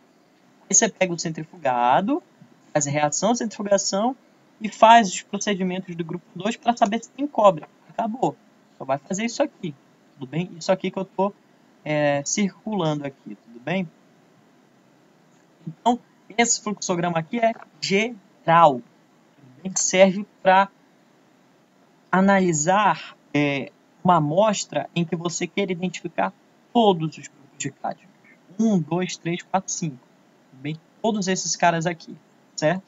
Aí você pega o centrifugado, faz a reação, centrifugação e faz os procedimentos do grupo 2 para saber se tem cobre. Acabou. Só vai fazer isso aqui. Tudo bem? Isso aqui que eu estou circulando aqui. Tudo bem? Então, esse fluxograma aqui é geral. Serve para analisar uma amostra em que você quer identificar todos os grupos de cátions. 1, 2, 3, 4, 5. Bem, todos esses caras aqui, certo?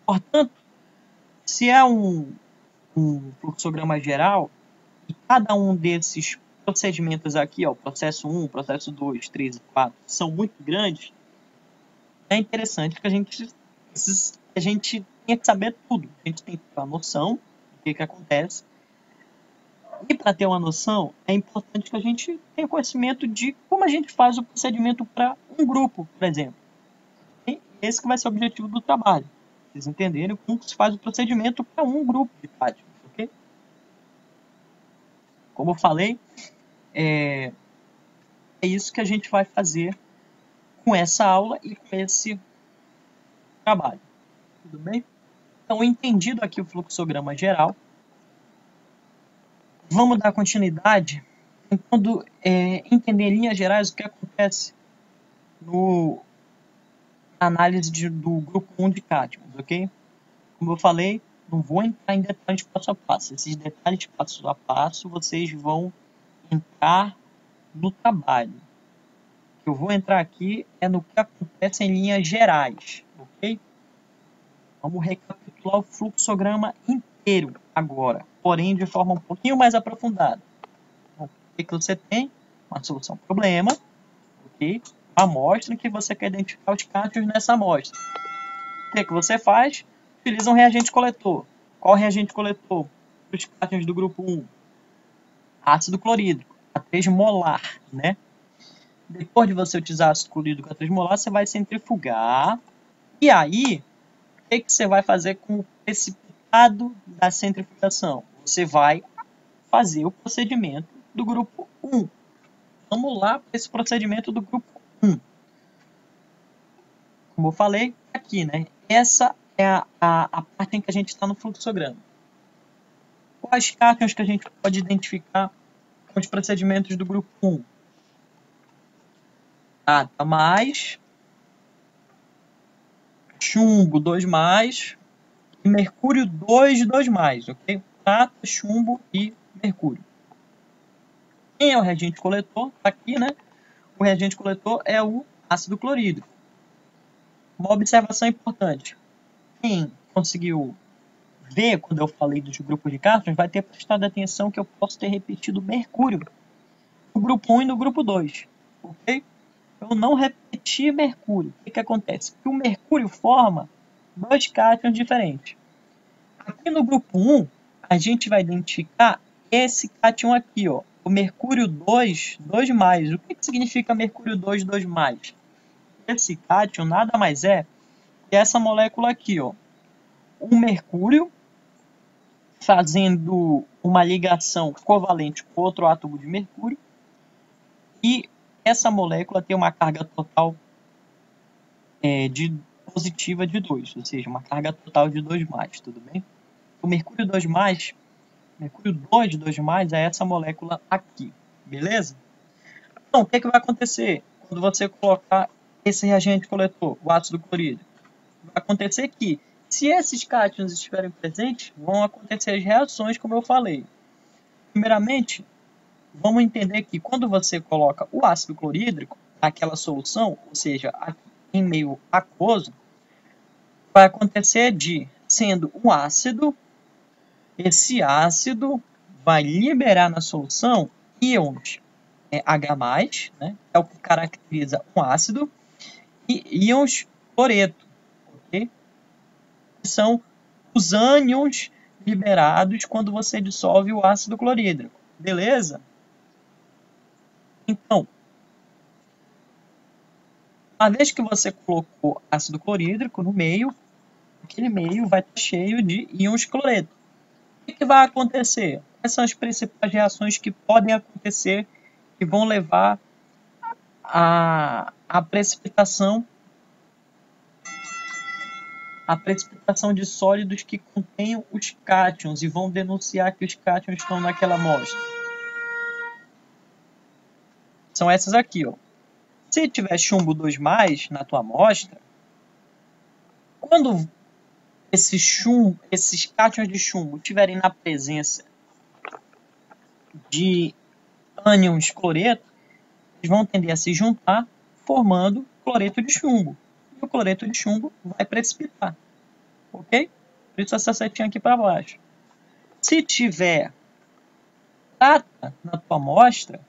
Portanto, se é um fluxograma geral, e cada um desses procedimentos aqui, ó, processo 1, processo 2, 3 e 4, são muito grandes, é interessante que a gente tenha que saber tudo. A gente tem que ter uma noção do que acontece. E para ter uma noção, é importante que a gente tenha conhecimento de como a gente faz o procedimento para um grupo, por exemplo. E esse que vai ser o objetivo do trabalho. Vocês entenderem como se faz o procedimento para um grupo de cátions, ok? Como eu falei, é isso que a gente vai fazer com essa aula e com esse trabalho. Tudo bem? Então, entendido aqui o fluxograma geral, vamos dar continuidade tentando entender em linhas gerais o que acontece na análise do grupo 1 de cátions, ok? Como eu falei, não vou entrar em detalhes passo a passo. Esses detalhes passo a passo vocês vão entrar no trabalho. O que eu vou entrar aqui é no que acontece em linhas gerais, ok? Vamos recapitular o fluxograma inteiro agora, porém de forma um pouquinho mais aprofundada. Então, o que você tem? Uma solução problema, ok? Uma amostra em que você quer identificar os cátions nessa amostra. O que você faz? Utiliza um reagente coletor. Qual reagente coletor? Os cátions do grupo 1. Ácido clorídrico, A3 molar, né? Depois de você utilizar ácido clorídrico A3 molar, você vai centrifugar. E aí, o que você vai fazer com o precipitado da centrifugação? Você vai fazer o procedimento do grupo 1. Vamos lá para esse procedimento do grupo 1. Como eu falei, aqui, né? Essa é a parte em que a gente está no fluxograma. Quais cátions que a gente pode identificar com os procedimentos do grupo 1? Prata mais, chumbo 2+, e mercúrio 2+, ok? Prata, chumbo e mercúrio. Quem é o reagente coletor? Aqui, né? O reagente coletor é o ácido clorídrico. Uma observação importante. Quem conseguiu ver quando eu falei dos grupos de cátions vai ter prestado atenção que eu posso ter repetido mercúrio no grupo 1 e no grupo 2. Ok? Eu não repeti mercúrio. O que acontece? Porque o mercúrio forma dois cátions diferentes. Aqui no grupo 1, a gente vai identificar esse cátion aqui, ó, o mercúrio 2+. O que significa mercúrio 2+? Esse cátion nada mais é que essa molécula aqui, ó, o mercúrio fazendo uma ligação covalente com outro átomo de mercúrio, e essa molécula tem uma carga total de positiva de 2, ou seja, uma carga total de 2+, tudo bem? O mercúrio 2+, mercúrio 2 é essa molécula aqui, beleza? Então, o que vai acontecer quando você colocar esse reagente coletor, o ácido clorídrico? Vai acontecer que, se esses cátions estiverem presentes, vão acontecer as reações, como eu falei. Primeiramente, vamos entender que quando você coloca o ácido clorídrico naquela solução, ou seja, aqui em meio aquoso, vai acontecer de, sendo um ácido, esse ácido vai liberar na solução íons H+, né, é o que caracteriza um ácido, e íons cloreto, ok? Que são os ânions liberados quando você dissolve o ácido clorídrico, beleza? Então, uma vez que você colocou ácido clorídrico no meio, aquele meio vai estar cheio de íons cloreto. O que vai acontecer? Quais são as principais reações que podem acontecer que vão levar à precipitação de sólidos que contenham os cátions e vão denunciar que os cátions estão naquela amostra? São essas aqui, ó. Se tiver chumbo 2+ na tua amostra, quando esses cátions de chumbo estiverem na presença de ânions cloreto, eles vão tender a se juntar, formando cloreto de chumbo. E o cloreto de chumbo vai precipitar. Ok? Por isso essa setinha aqui para baixo. Se tiver prata na tua amostra,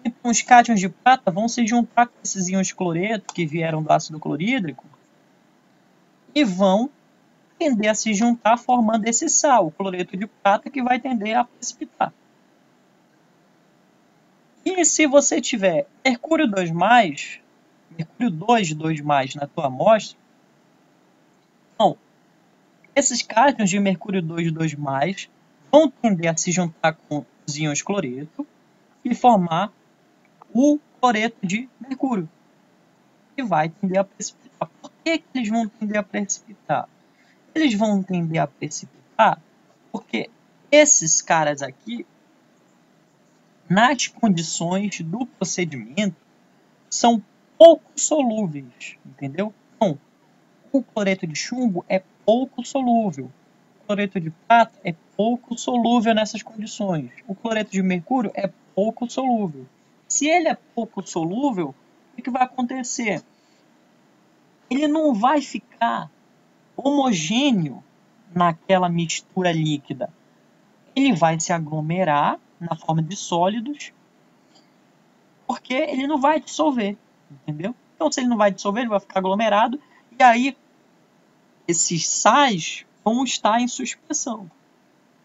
então os cátions de prata vão se juntar com esses íons cloreto que vieram do ácido clorídrico e vão tender a se juntar formando esse sal, o cloreto de prata, que vai tender a precipitar. E se você tiver mercúrio 2+, mercúrio 2 na tua amostra, então, esses cátions de mercúrio 2 vão tender a se juntar com os íons cloreto e formar o cloreto de mercúrio, que vai tender a precipitar. Por que eles vão tender a precipitar? Eles vão tender a precipitar porque esses caras aqui, nas condições do procedimento, são pouco solúveis, entendeu? Então, o cloreto de chumbo é pouco solúvel. O cloreto de prata é pouco solúvel nessas condições. O cloreto de mercúrio é pouco solúvel. Se ele é pouco solúvel, o que vai acontecer? Ele não vai ficar homogêneo naquela mistura líquida. Ele vai se aglomerar na forma de sólidos, porque ele não vai dissolver, entendeu? Então, se ele não vai dissolver, ele vai ficar aglomerado, e aí esses sais vão estar em suspensão,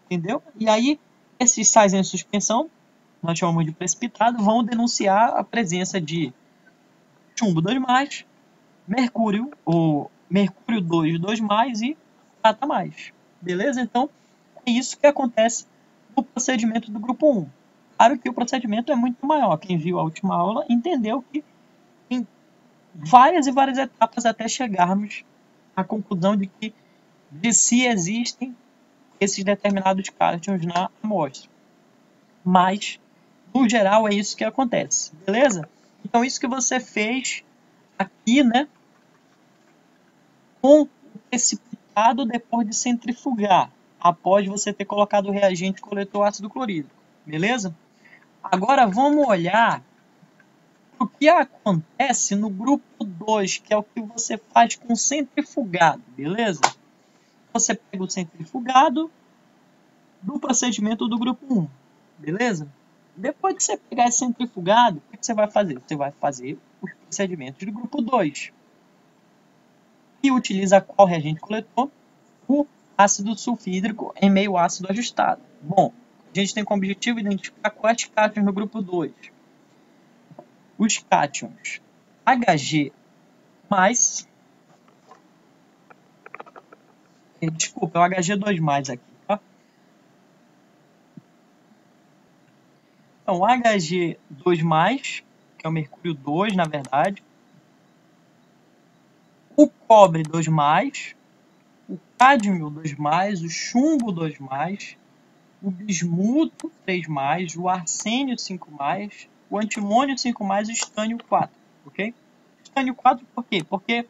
entendeu? E aí, esses sais em suspensão, nós chamamos de precipitado, vão denunciar a presença de chumbo 2+, mercúrio, ou mercúrio 2 e prata mais. Beleza? Então, é isso que acontece no procedimento do grupo 1. Claro que o procedimento é muito maior. Quem viu a última aula entendeu que tem várias e várias etapas até chegarmos à conclusão de se existem esses determinados cátions na amostra. Mas, no geral, é isso que acontece. Beleza? Então, isso que você fez aqui, né, com o precipitado depois de centrifugar, após você ter colocado o reagente coletor ácido clorídrico. Beleza? Agora vamos olhar o que acontece no grupo 2, que é o que você faz com o centrifugado, beleza? Você pega o centrifugado do procedimento do grupo 1, beleza? Depois que você pegar esse centrifugado, o que você vai fazer? Você vai fazer os procedimentos do grupo 2. E utiliza qual reagente coletor? O ácido sulfídrico em meio ácido ajustado. Bom, a gente tem como objetivo identificar quais cátions no grupo 2. Os cátions Hg+, desculpa, é o Hg2+ aqui, tá? Então, o Hg2+, que é o mercúrio 2, na verdade, o cobre 2+, o cádmio 2+, o chumbo 2+, o bismuto 3+, o arsênio 5+, o antimônio 5+, e o estânio 4, ok? Estânio 4 por quê? Porque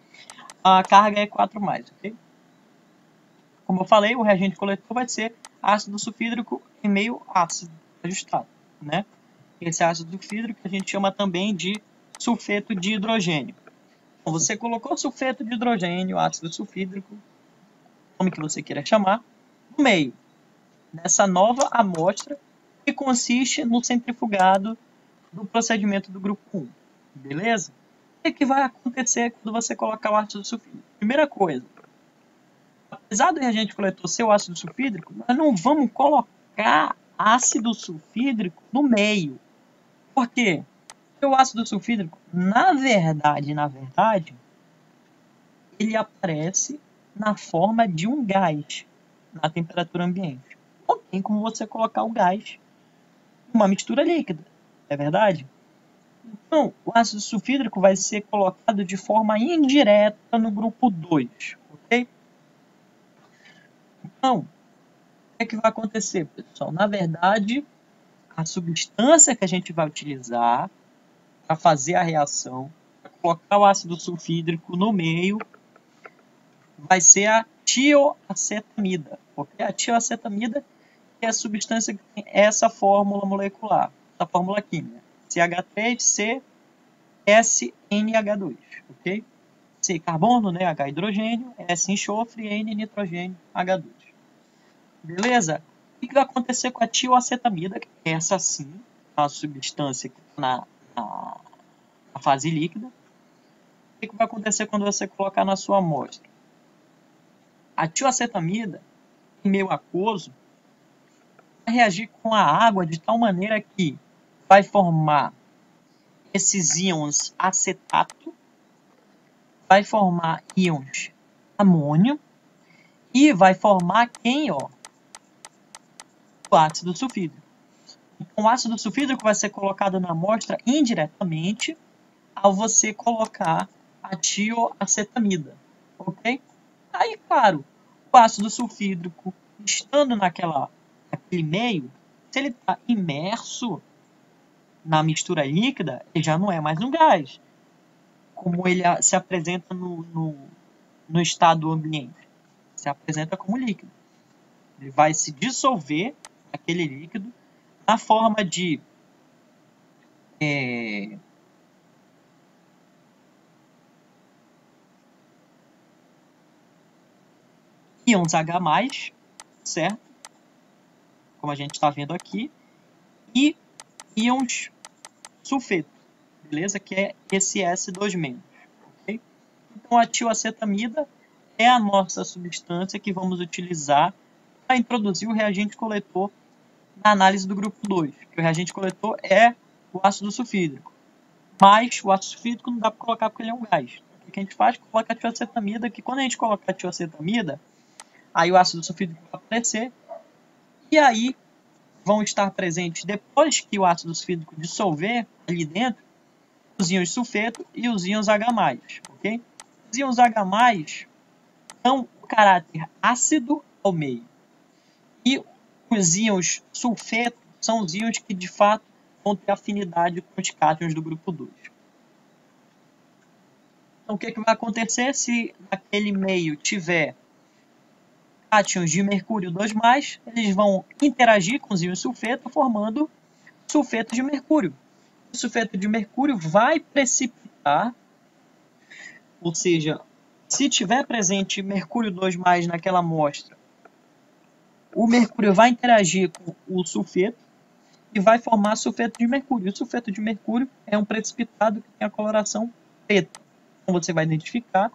a carga é 4+, ok? Como eu falei, o reagente coletor vai ser ácido sulfídrico em meio ácido ajustado, né? Esse ácido sulfídrico a gente chama também de sulfeto de hidrogênio. Então, você colocou sulfeto de hidrogênio, ácido sulfídrico, nome que você queira chamar, no meio dessa nova amostra que consiste no centrifugado do procedimento do grupo 1. Beleza? O que vai acontecer quando você colocar o ácido sulfídrico? Primeira coisa, apesar do reagente coletor ser o ácido sulfídrico, nós não vamos colocar ácido sulfídrico no meio. Por quê? Porque o ácido sulfídrico, na verdade, ele aparece na forma de um gás na temperatura ambiente. Não tem como você colocar o gás em uma mistura líquida, é verdade? Então, o ácido sulfídrico vai ser colocado de forma indireta no grupo 2, ok? Então, o que vai acontecer, pessoal? Na verdade, a substância que a gente vai utilizar para fazer a reação, para colocar o ácido sulfídrico no meio, vai ser a tioacetamida, ok? A tioacetamida é a substância que tem essa fórmula molecular, essa fórmula química, CH3CSNH2, ok? C carbono, né, H hidrogênio, S enxofre, N nitrogênio, H2. Beleza? O que vai acontecer com a tioacetamida? Essa sim, a substância que está na fase líquida. O que vai acontecer quando você colocar na sua amostra? A tioacetamida, em meio aquoso, vai reagir com a água de tal maneira que vai formar esses íons acetato, vai formar íons amônio e vai formar quem, ó? O ácido sulfídrico. Então, o ácido sulfídrico vai ser colocado na amostra indiretamente ao você colocar a tioacetamida, ok? Aí, claro, o ácido sulfídrico, estando naquele meio, se ele está imerso na mistura líquida, ele já não é mais um gás, como ele se apresenta no estado ambiente. Se apresenta como líquido. Ele vai se dissolver, aquele líquido, na forma de íons H+, certo? Como a gente está vendo aqui, e íons sulfeto, beleza? Que é esse S2-, ok? Então, a tioacetamida é a nossa substância que vamos utilizar para introduzir o reagente coletor na análise do grupo 2, que o reagente coletor é o ácido sulfídrico. Mas o ácido sulfídrico não dá para colocar porque ele é um gás. O que a gente faz? Coloca a tioacetamida, que quando a gente coloca a tioacetamida, aí o ácido sulfídrico vai aparecer, e aí vão estar presentes, depois que o ácido sulfídrico dissolver ali dentro, os íons sulfeto e os íons H+, ok? Os íons H+ dão o caráter ácido ao meio. E os íons sulfeto são os íons que, de fato, vão ter afinidade com os cátions do grupo 2. Então, o que vai acontecer se naquele meio tiver cátions de mercúrio 2+, eles vão interagir com os íons sulfeto, formando sulfeto de mercúrio. O sulfeto de mercúrio vai precipitar, ou seja, se tiver presente mercúrio 2+ naquela amostra, o mercúrio vai interagir com o sulfeto e vai formar sulfeto de mercúrio. O sulfeto de mercúrio é um precipitado que tem a coloração preta. Então você vai identificar,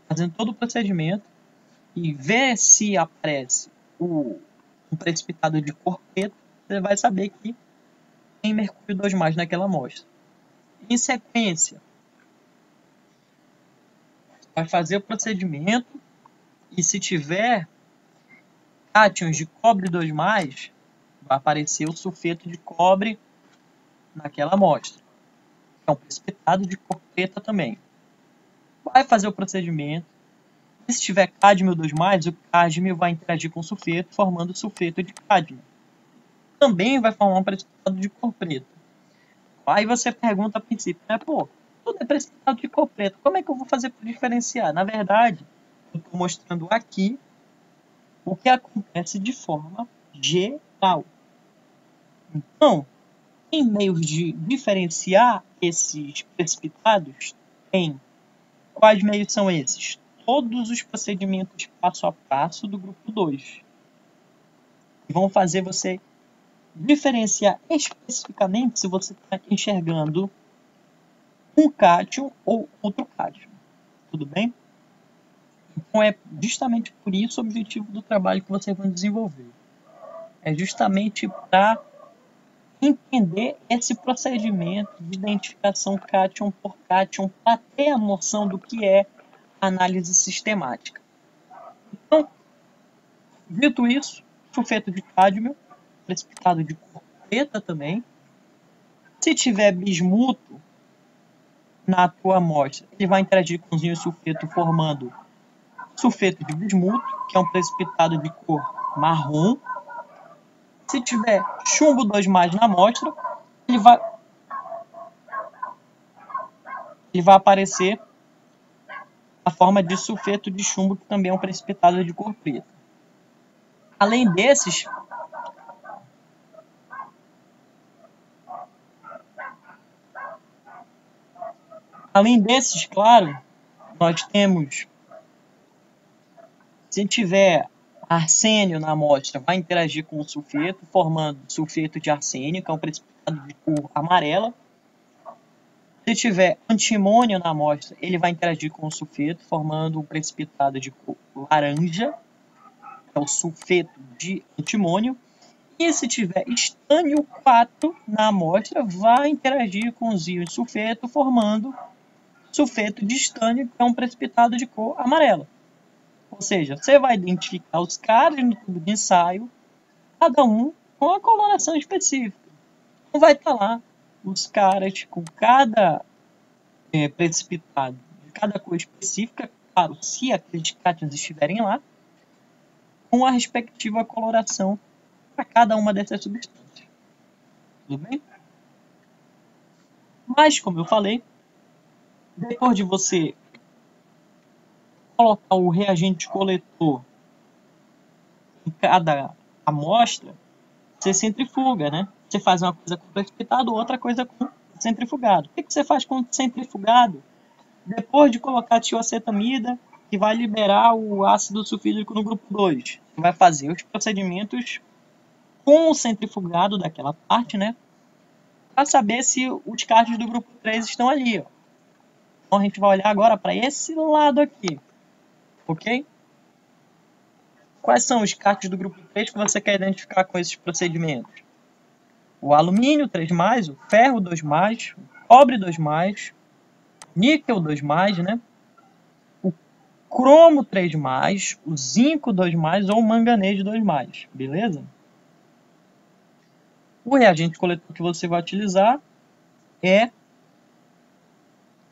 fazendo todo o procedimento, e ver se aparece um precipitado de cor preta, você vai saber que tem mercúrio 2+ naquela amostra. Em sequência, vai fazer o procedimento e se tiver cátions de cobre 2+, vai aparecer o sulfeto de cobre naquela amostra. É um precipitado de cor preta também. vai fazer o procedimento. E se tiver cádmio 2+, o cádmio vai interagir com o sulfeto, formando sulfeto de cádmio. Também vai formar um precipitado de cor preta. Aí você pergunta a princípio, né? Pô, tudo é precipitado de cor preta, como é que eu vou fazer para diferenciar? Na verdade, eu estou mostrando aqui o que acontece de forma geral. Então, tem meios de diferenciar esses precipitados? Tem. Quais meios são esses? Todos os procedimentos passo a passo do grupo 2. Vão fazer você diferenciar especificamente se você está enxergando um cátion ou outro cátion. Tudo bem? Então é justamente por isso o objetivo do trabalho que vocês vão desenvolver. É justamente para entender esse procedimento de identificação cátion por cátion, para ter a noção do que é análise sistemática. Então, dito isso, sulfeto de cádmio, precipitado de cor preta também. Se tiver bismuto na tua amostra, ele vai interagir com o zinco sulfeto formando sulfeto de bismuto, que é um precipitado de cor marrom. Se tiver chumbo 2+ na amostra, ele vai aparecer a forma de sulfeto de chumbo, que também é um precipitado de cor preta. Além desses, claro, nós temos, se tiver arsênio na amostra, vai interagir com o sulfeto, formando sulfeto de arsênio, que é um precipitado de cor amarela. Se tiver antimônio na amostra, ele vai interagir com o sulfeto, formando um precipitado de cor laranja, que é o sulfeto de antimônio. E se tiver estânio 4 na amostra, vai interagir com os íons sulfeto, formando sulfeto de estânio, que é um precipitado de cor amarela. Ou seja, você vai identificar os caras no tubo de ensaio, cada um com a coloração específica. Então vai estar lá os caras com cada precipitado de cada cor específica, claro, se aqueles cátions estiverem lá, com a respectiva coloração para cada uma dessas substâncias. Tudo bem? Mas, como eu falei, depois de você colocar o reagente coletor em cada amostra, você centrifuga, né? Você faz uma coisa com precipitado, outra coisa com centrifugado. O que você faz com centrifugado? Depois de colocar a tiocetamida, que vai liberar o ácido sulfídrico no grupo 2, você vai fazer os procedimentos com o centrifugado daquela parte, né? Para saber se os cátions do grupo 3 estão ali, ó. Então a gente vai olhar agora para esse lado aqui, ok? Quais são os cátions do grupo 3 que você quer identificar com esses procedimentos? O alumínio 3+, o ferro 2+, o cobre 2+, níquel 2+, né? O cromo 3+, o zinco 2+, ou o manganês 2+, beleza? O reagente coletor que você vai utilizar é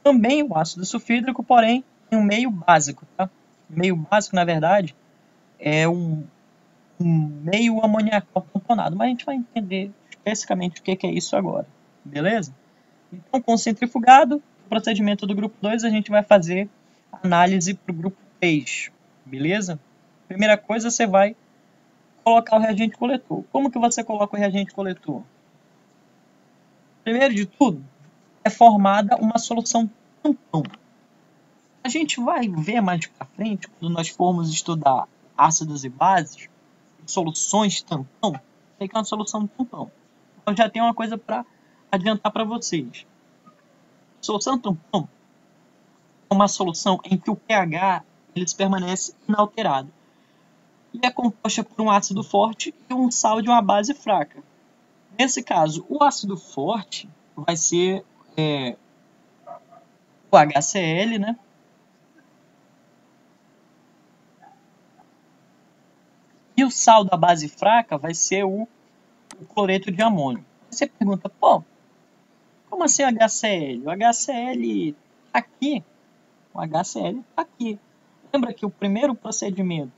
também o ácido sulfídrico, porém em um meio básico, tá? O meio básico, na verdade, é um meio amoniacal tamponado, mas a gente vai entender especificamente o que é isso agora, beleza? Então, com o centrifugado, o procedimento do grupo 2, a gente vai fazer análise para o grupo 3, beleza? Primeira coisa, você vai colocar o reagente coletor. Como que você coloca o reagente coletor? Primeiro de tudo, é formada uma solução tampão. A gente vai ver mais para frente, quando nós formos estudar ácidos e bases, soluções tampão, tem que é uma solução tampão. Então já tem uma coisa para adiantar para vocês. Solução tampão é uma solução em que o pH ele permanece inalterado e é composta por um ácido forte e um sal de uma base fraca. Nesse caso, o ácido forte vai ser o HCl, né? E o sal da base fraca vai ser o cloreto de amônio. Você pergunta, pô, como assim HCl? O HCl aqui O HCl está aqui. Lembra que o primeiro procedimento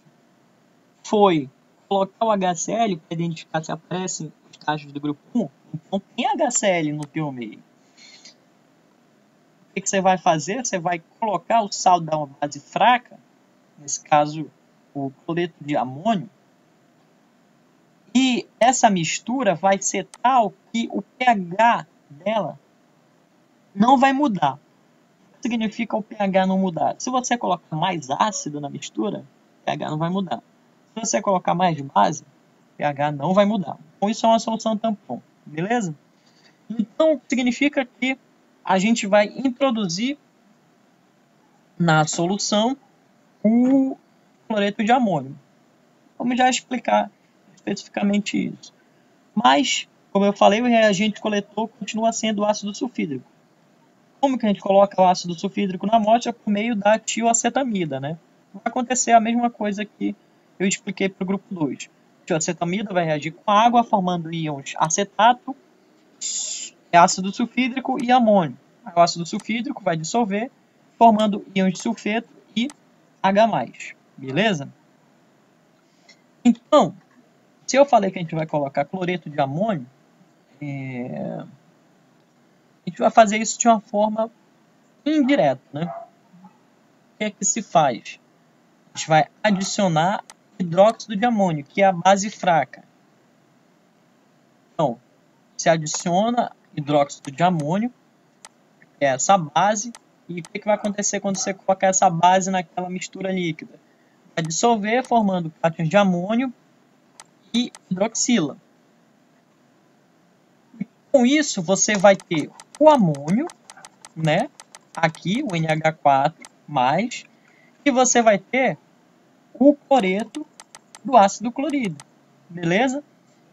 foi colocar o HCl para identificar se aparecem os caixas do grupo 1? Então tem HCl no teu meio. O que você vai fazer? Você vai colocar o sal da uma base fraca, nesse caso o cloreto de amônio, e essa mistura vai ser tal que o pH dela não vai mudar. O que significa o pH não mudar? Se você colocar mais ácido na mistura, o pH não vai mudar. Se você colocar mais base, o pH não vai mudar. Então isso é uma solução tampão, beleza? Então significa que a gente vai introduzir na solução o cloreto de amônio. Vamos já explicar especificamente isso. Mas, como eu falei, o reagente coletor continua sendo o ácido sulfídrico. Como que a gente coloca o ácido sulfídrico na amostra? Por meio da tioacetamida, né? Vai acontecer a mesma coisa que eu expliquei para o grupo 2. A tioacetamida vai reagir com água, formando íons acetato, ácido sulfídrico e amônio. O ácido sulfídrico vai dissolver, formando íons de sulfeto e H+. Beleza? Então, se eu falei que a gente vai colocar cloreto de amônio, a gente vai fazer isso de uma forma indireta, né? O que é que se faz? A gente vai adicionar hidróxido de amônio, que é a base fraca. Então, se adiciona hidróxido de amônio, que é essa base, e o que vai acontecer quando você colocar essa base naquela mistura líquida? Vai dissolver, formando cátions de amônio e hidroxila. E com isso, você vai ter o amônio, né? Aqui, o NH4+, e você vai ter o cloreto do ácido clorídrico, beleza?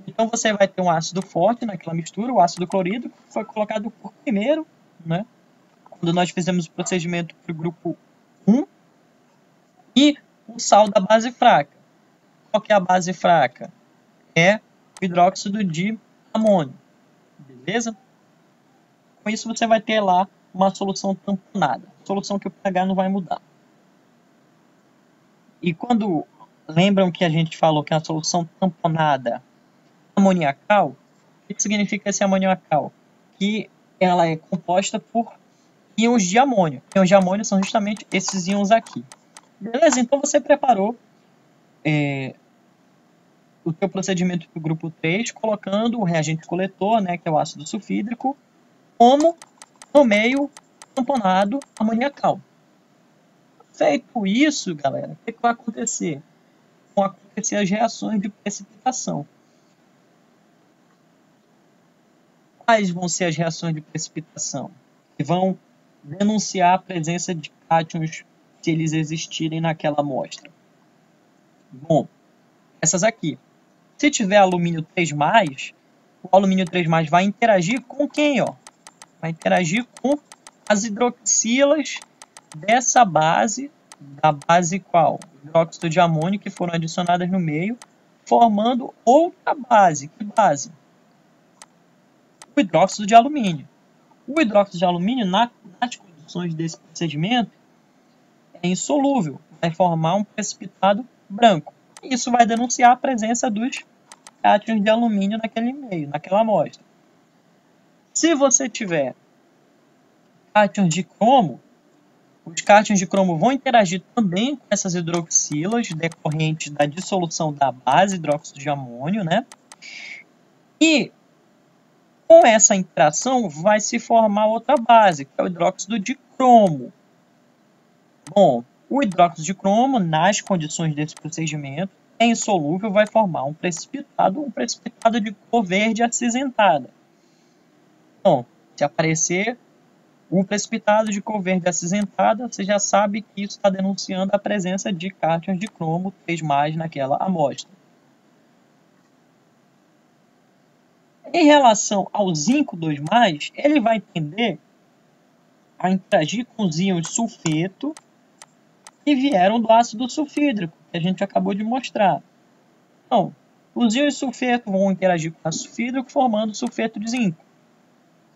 Então você vai ter um ácido forte naquela mistura, o ácido clorídrico, que foi colocado por primeiro, né? Quando nós fizemos o procedimento para o grupo 1, e o sal da base fraca. Qual que é a base fraca? É o hidróxido de amônio, beleza? Com isso você vai ter lá uma solução tamponada, solução que o pH não vai mudar. E quando lembram que a gente falou que a solução tamponada amoniacal, o que significa esse amoniacal? Que ela é composta por íons de amônio. Íons de amônio são justamente esses íons aqui. Beleza? Então você preparou o teu procedimento para o grupo 3, colocando o reagente coletor, né, que é o ácido sulfídrico, como no meio tamponado amoniacal. Feito isso, galera, o que vai acontecer? Vão acontecer as reações de precipitação. Quais vão ser as reações de precipitação? Que vão denunciar a presença de cátions, se eles existirem naquela amostra. Bom, essas aqui. Se tiver alumínio 3+, o alumínio 3+, vai interagir com quem? Ó? Vai interagir com as hidroxilas dessa base, da base qual? Hidróxido de amônio, que foram adicionadas no meio, formando outra base. Que base? O hidróxido de alumínio. O hidróxido de alumínio, nas condições desse procedimento, é insolúvel, vai formar um precipitado branco. Isso vai denunciar a presença dos cátions de alumínio naquele meio, naquela amostra. Se você tiver cátions de cromo, os cátions de cromo vão interagir também com essas hidroxilas decorrentes da dissolução da base hidróxido de amônio, né? E com essa interação vai se formar outra base, que é o hidróxido de cromo. Bom, o hidróxido de cromo, nas condições desse procedimento, é insolúvel, vai formar um precipitado de cor verde acinzentada. Então, se aparecer um precipitado de cor verde acinzentada, você já sabe que isso está denunciando a presença de cátions de cromo 3+ naquela amostra. Em relação ao zinco 2+, ele vai tender a interagir com os íons sulfeto que vieram do ácido sulfídrico, que a gente acabou de mostrar. Então, os íons sulfeto vão interagir com o ácido sulfídrico, formando sulfeto de zinco.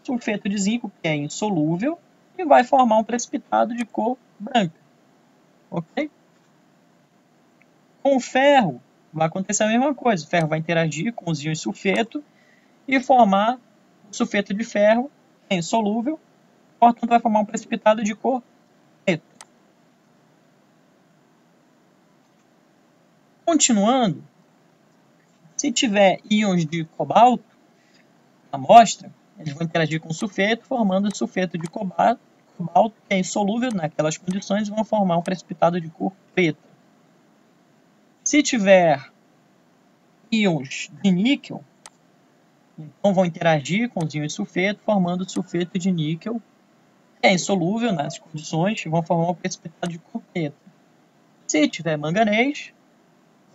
Sulfeto de zinco, que é insolúvel, e vai formar um precipitado de cor branca. Ok? Com o ferro, vai acontecer a mesma coisa. O ferro vai interagir com os íons sulfeto e formar o sulfeto de ferro, que é insolúvel, portanto vai formar um precipitado de cor preta. Continuando, se tiver íons de cobalto na amostra, eles vão interagir com o sulfeto, formando o sulfeto de cobalto, que é insolúvel naquelas condições, e vão formar um precipitado de cor preta. Se tiver íons de níquel, então vão interagir com os íons sulfeto, formando o sulfeto de níquel, que é insolúvel nas condições, e vão formar um precipitado de cor preta. Se tiver manganês,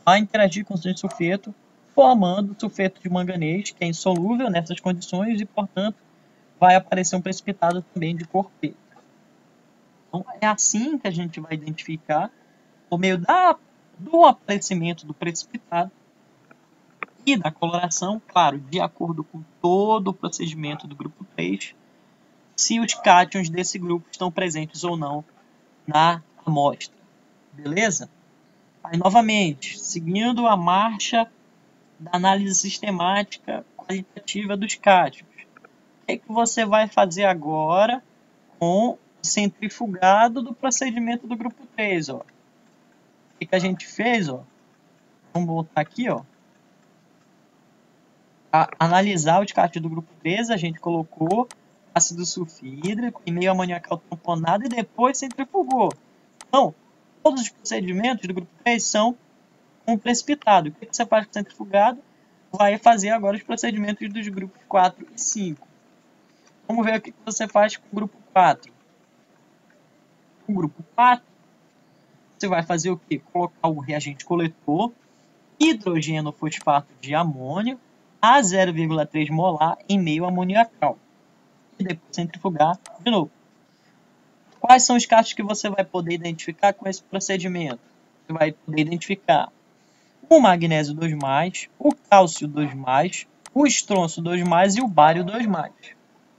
vai interagir com os íons sulfeto, formando o sulfeto de manganês, que é insolúvel nessas condições e, portanto, vai aparecer um precipitado também de cor preta. Então, é assim que a gente vai identificar, por meio do aparecimento do precipitado e da coloração, claro, de acordo com todo o procedimento do grupo 3, se os cátions desse grupo estão presentes ou não na amostra. Beleza? Aí, novamente, seguindo a marcha da análise sistemática qualitativa dos cátions. O que você vai fazer agora com o centrifugado do procedimento do grupo 3? Ó? O que a gente fez? Ó? Vamos voltar aqui. Ó. A analisar os cátions do grupo 3, a gente colocou ácido sulfídrico e meio amoniacal tamponado e depois centrifugou. Então, todos os procedimentos do grupo 3 são com precipitado. O que você faz com centrifugado? Vai fazer agora os procedimentos dos grupos 4 e 5. Vamos ver o que você faz com o grupo 4. Com o grupo 4, você vai fazer o quê? Colocar o reagente coletor, hidrogeno fosfato de amônio, a 0,3 molar em meio amoniacal. E depois centrifugar de novo. Quais são os cátions que você vai poder identificar com esse procedimento? Você vai poder identificar o magnésio 2+, o cálcio 2+, o estronço 2+, e o bário 2+.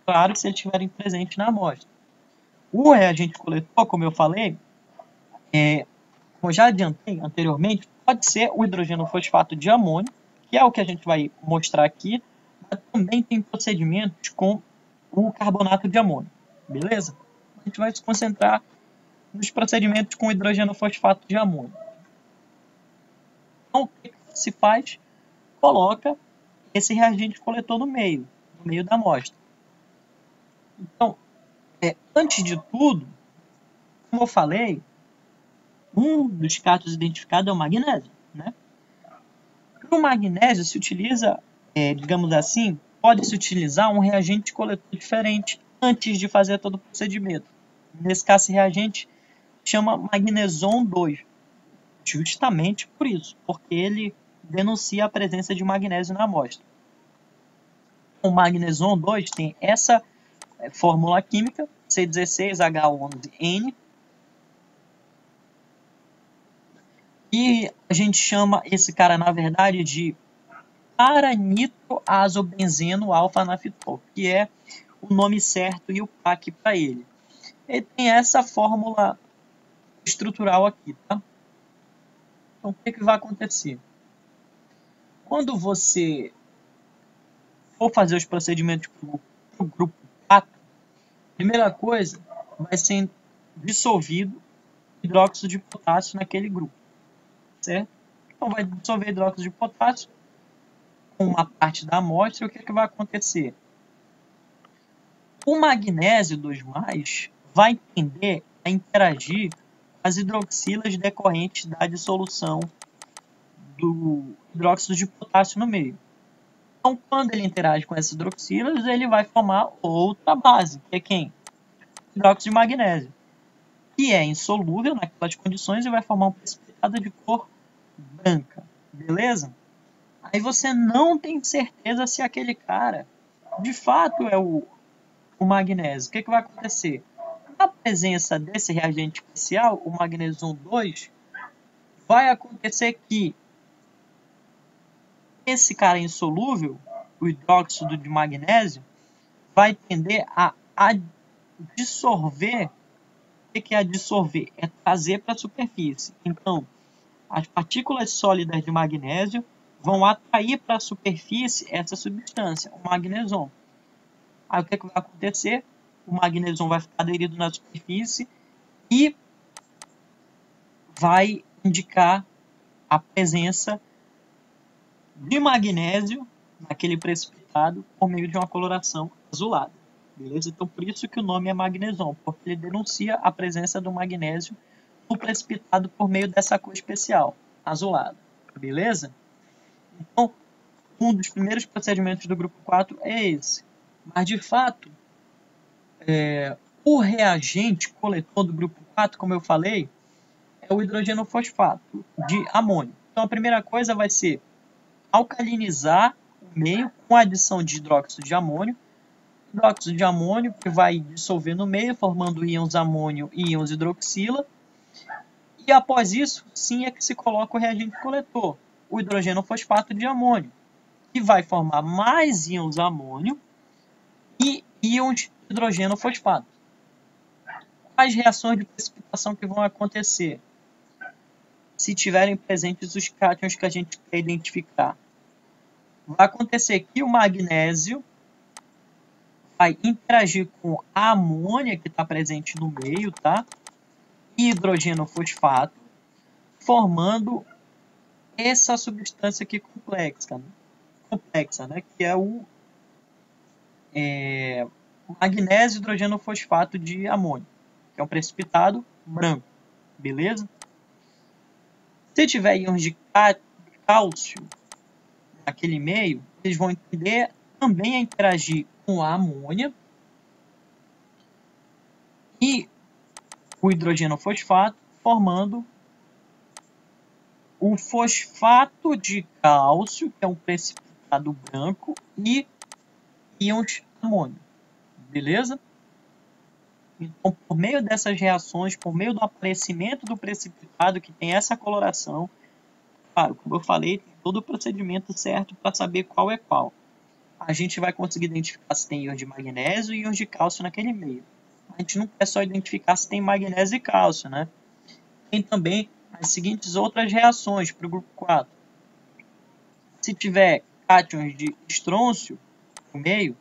Claro, se eles estiverem presentes na amostra. O reagente coletor, como eu falei, como eu já adiantei anteriormente, pode ser o hidrogeno fosfato de amônio, que é o que a gente vai mostrar aqui, mas também tem procedimentos com o carbonato de amônio, beleza? A gente vai se concentrar nos procedimentos com hidrogeno fosfato de amônio. Então, o que se faz? Coloca esse reagente coletor no meio da amostra. Então, antes de tudo, como eu falei, um dos cátions identificados é o magnésio, né? Para o magnésio se utiliza, digamos assim, pode-se utilizar um reagente coletor diferente antes de fazer todo o procedimento. Nesse caso, esse reagente chama magneson 2, justamente por isso, porque ele denuncia a presença de magnésio na amostra. O magneson 2 tem essa fórmula química, C16H11N, e a gente chama esse cara, na verdade, de para-nitroazobenzeno alfa-nafitol, que é o nome certo e o PAC para ele. Ele tem essa fórmula estrutural aqui, tá? Então, o que vai acontecer? Quando você for fazer os procedimentos para o grupo 4, a primeira coisa vai ser dissolvido hidróxido de potássio naquele grupo, certo? Então, vai dissolver hidróxido de potássio com uma parte da amostra. E o que vai acontecer? O magnésio 2+, vai tender a interagir com as hidroxilas decorrentes da dissolução do hidróxido de potássio no meio. Então, quando ele interage com essas hidroxilas, ele vai formar outra base, que é quem? Hidróxido de magnésio, que é insolúvel naquelas condições e vai formar um precipitado de cor branca, beleza? Aí você não tem certeza se aquele cara, de fato, é o magnésio. O que vai acontecer? Na presença desse reagente especial, o magnesio 2, vai acontecer que esse cara insolúvel, o hidróxido de magnésio, vai tender a dissolver que é adsorver? É trazer para a superfície. Então, as partículas sólidas de magnésio vão atrair para a superfície essa substância, o magneson. Aí o que vai acontecer? O magneson vai ficar aderido na superfície e vai indicar a presença de magnésio naquele precipitado por meio de uma coloração azulada. Beleza? Então, por isso que o nome é magneson, porque ele denuncia a presença do magnésio no precipitado por meio dessa cor especial, azulada. Beleza? Então, um dos primeiros procedimentos do grupo 4 é esse. Mas, de fato, o reagente coletor do grupo 4, como eu falei, é o hidrogeno fosfato de amônio. Então, a primeira coisa vai ser alcalinizar o meio com a adição de hidróxido de amônio. Hidróxido de amônio que vai dissolver no meio, formando íons amônio e íons hidroxila. E após isso, sim, é que se coloca o reagente coletor, o hidrogeno fosfato de amônio, que vai formar mais íons amônio e íons hidrogeno fosfato. Quais reações de precipitação que vão acontecer se tiverem presentes os cátions que a gente quer identificar? Vai acontecer que o magnésio vai interagir com a amônia que está presente no meio, tá? E hidrogeno fosfato, formando essa substância aqui complexa, né? Que é o magnésio e hidrogeno fosfato de amônio, que é um precipitado branco, beleza? Se tiver íons de cálcio naquele meio, eles vão tender também a interagir com a amônia e o hidrogeno fosfato, formando o fosfato de cálcio, que é um precipitado branco, e íons amônio. Beleza? Então, por meio dessas reações, por meio do aparecimento do precipitado que tem essa coloração, claro, como eu falei, tem todo o procedimento certo para saber qual é qual. A gente vai conseguir identificar se tem íons de magnésio e íons de cálcio naquele meio. A gente não quer só identificar se tem magnésio e cálcio, né? Tem também as seguintes outras reações para o grupo 4. Se tiver cátions de estrôncio no meio,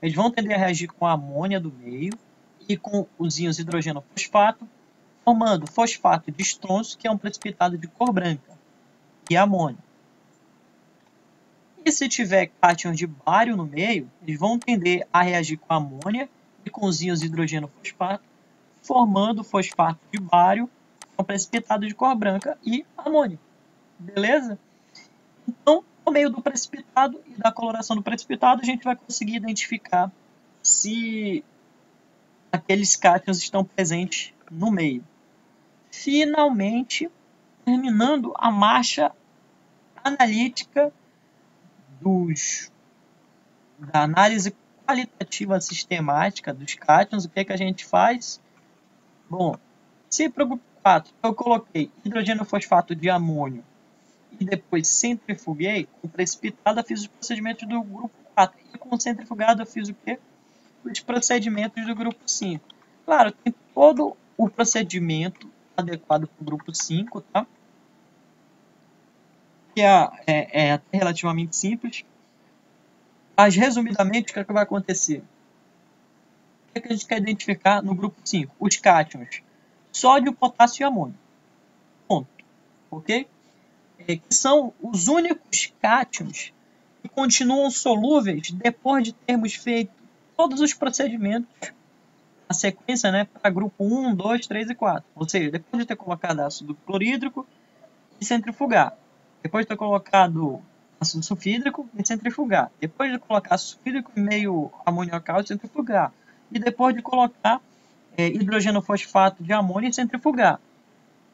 eles vão tender a reagir com a amônia do meio e com os íons hidrogeno fosfato, formando fosfato de estrôncio, que é um precipitado de cor branca, e amônia. E se tiver cátions de bário no meio, eles vão tender a reagir com a amônia e com os íons hidrogeno fosfato, formando fosfato de bário, que é um precipitado de cor branca, e amônia. Beleza? Então, por meio do precipitado e da coloração do precipitado, a gente vai conseguir identificar se aqueles cátions estão presentes no meio. Finalmente, terminando a marcha analítica da análise qualitativa sistemática dos cátions, o que é que a gente faz? Bom, se para o grupo 4 eu coloquei hidrogeno fosfato de amônio e depois centrifuguei, com precipitado eu fiz os procedimentos do grupo 4. E com centrifugado eu fiz o quê? Os procedimentos do grupo 5. Claro, tem todo o procedimento adequado para o grupo 5, tá? Que é até relativamente simples. Mas, resumidamente, o que é que vai acontecer? O que é que a gente quer identificar no grupo 5? Os cátions sódio, potássio e amônio. Ponto. Ok? Que são os únicos cátions que continuam solúveis depois de termos feito todos os procedimentos, a sequência, né, para grupo 1, 2, 3 e 4. Ou seja, depois de ter colocado ácido clorídrico e centrifugar. Depois de ter colocado ácido sulfídrico e centrifugar. Depois de colocar ácido sulfídrico e meio amoniacal e centrifugar. E depois de colocar hidrogeno fosfato de amônio e centrifugar.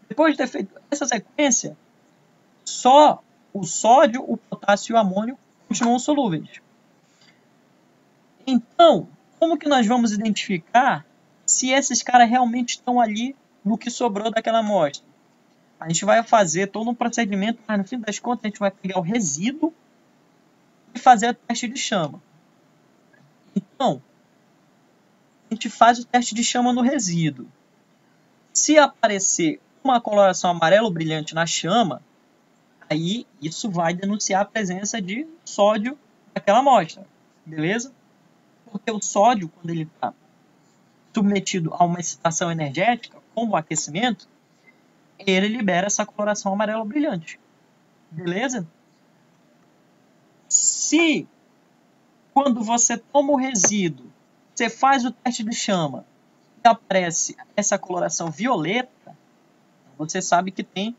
Depois de ter feito essa sequência, só o sódio, o potássio e o amônio continuam solúveis. Então, como que nós vamos identificar se esses caras realmente estão ali no que sobrou daquela amostra? A gente vai fazer todo um procedimento, mas no fim das contas a gente vai pegar o resíduo e fazer o teste de chama. Então, a gente faz o teste de chama no resíduo. Se aparecer uma coloração amarelo brilhante na chama, aí isso vai denunciar a presença de sódio naquela amostra, beleza? Porque o sódio, quando ele está submetido a uma excitação energética, como o aquecimento, ele libera essa coloração amarelo brilhante, beleza? Se, quando você toma o resíduo, você faz o teste de chama e aparece essa coloração violeta, você sabe que tem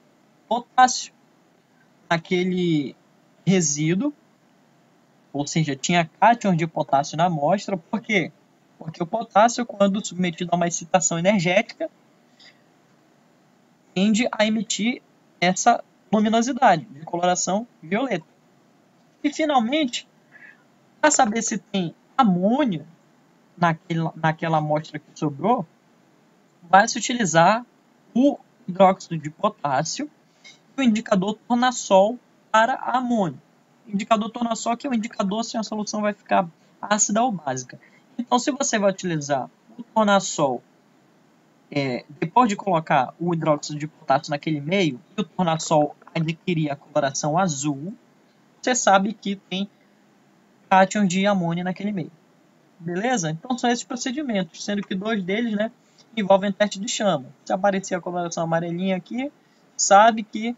potássio naquele resíduo, ou seja, tinha cátions de potássio na amostra. Por quê? Porque o potássio, quando submetido a uma excitação energética, tende a emitir essa luminosidade de coloração violeta. E, finalmente, para saber se tem amônio naquela amostra que sobrou, vai se utilizar o hidróxido de potássio e o indicador tornassol para amônio. O indicador tornassol que é o indicador se a solução vai ficar ácida ou básica. Então, se você vai utilizar o tornassol depois de colocar o hidróxido de potássio naquele meio e o tornassol adquirir a coloração azul, você sabe que tem cátions de amônio naquele meio. Beleza? Então são esses procedimentos, sendo que 2 deles, né, envolvem teste de chama. Se aparecer a coloração amarelinha aqui, sabe que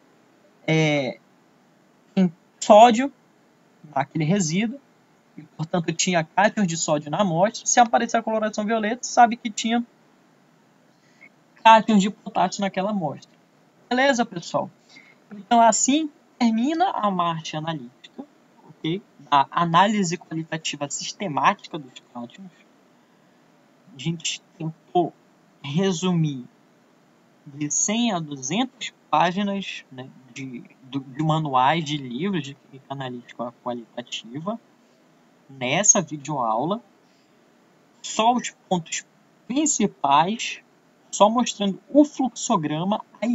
tem sódio naquele resíduo, e portanto tinha cátions de sódio na amostra. Se aparecer a coloração violeta, sabe que tinha cátions de potássio naquela amostra. Beleza, pessoal? Então assim termina a marcha analítica, ok? A análise qualitativa sistemática dos cátions. A gente tentou resumir de 100 a 200 páginas, né, de manuais de livros de química analítica qualitativa nessa videoaula. Só os pontos principais, só mostrando o fluxograma, a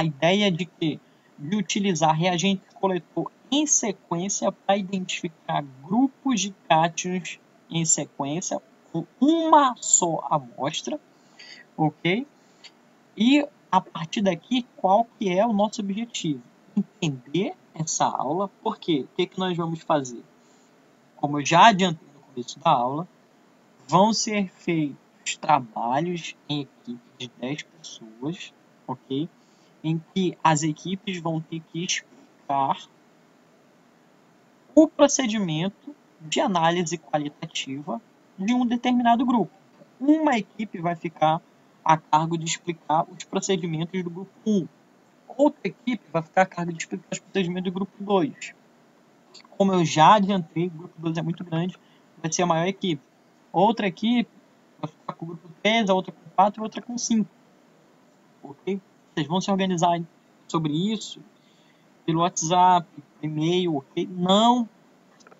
ideia de utilizar reagente coletor em sequência para identificar grupos de cátions em sequência com uma só amostra, ok? E a partir daqui, qual que é o nosso objetivo? Entender essa aula, porque o que nós vamos fazer? Como eu já adiantei no começo da aula, vão ser feitos trabalhos em equipes de 10 pessoas, ok? Em que as equipes vão ter que explicar o procedimento de análise qualitativa de um determinado grupo. Uma equipe vai ficar a cargo de explicar os procedimentos do grupo 1. Outra equipe vai ficar a cargo de explicar os procedimentos do grupo 2. Como eu já adiantei, o grupo 2 é muito grande, vai ser a maior equipe. Outra equipe vai ficar com o grupo 3, a outra com 4 e outra com 5. Ok? Vocês vão se organizar sobre isso pelo WhatsApp, por e-mail, ok? Não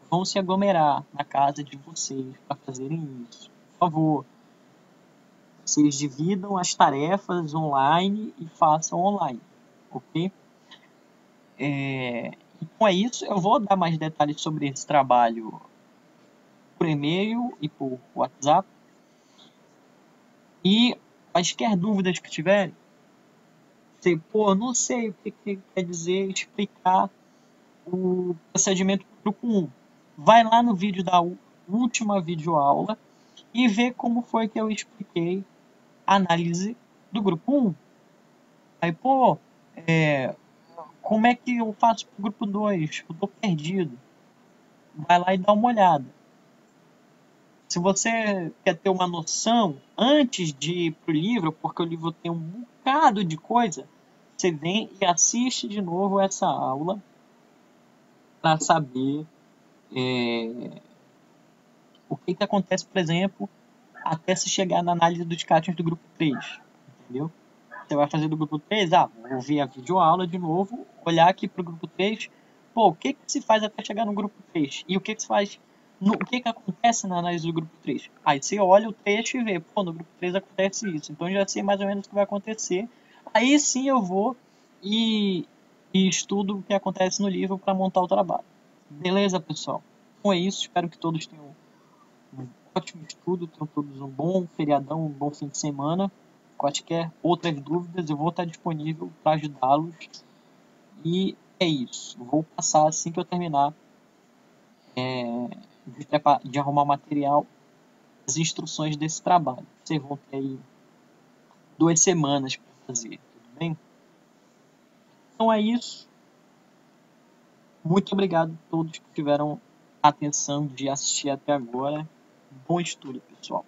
vão se aglomerar na casa de vocês para fazerem isso. Por favor, vocês dividam as tarefas online e façam online, ok? Então é isso. Eu vou dar mais detalhes sobre esse trabalho por e-mail e por WhatsApp. E quaisquer dúvidas que tiverem, não sei o que quer dizer explicar o procedimento do grupo 1. Vai lá no vídeo da última videoaula e vê como foi que eu expliquei a análise do grupo 1. Aí, como é que eu faço para o grupo 2? Eu estou perdido. Vai lá e dá uma olhada. Se você quer ter uma noção antes de ir para o livro, porque o livro tem um bocado de coisa, você vem e assiste de novo essa aula para saber o que acontece, por exemplo, até se chegar na análise dos cátions do grupo 3. Entendeu? Você vai fazer do grupo 3, vou ver a videoaula de novo, olhar aqui para o grupo 3, o que se faz até chegar no grupo 3? E o que se faz, o que acontece na análise do grupo 3? Aí você olha o trecho e vê, no grupo 3 acontece isso, então eu já sei mais ou menos o que vai acontecer. Aí sim eu vou e estudo o que acontece no livro para montar o trabalho. Beleza, pessoal? Então é isso, espero que todos tenham um ótimo estudo, tenham todos um bom feriadão, um bom fim de semana. quaisquer outras dúvidas, eu vou estar disponível para ajudá-los. E é isso. Vou passar assim que eu terminar de arrumar o material, as instruções desse trabalho. Vocês vão ter aí 2 semanas para fazer, tudo bem? Então é isso. Muito obrigado a todos que tiveram atenção de assistir até agora. Bom estudo, pessoal.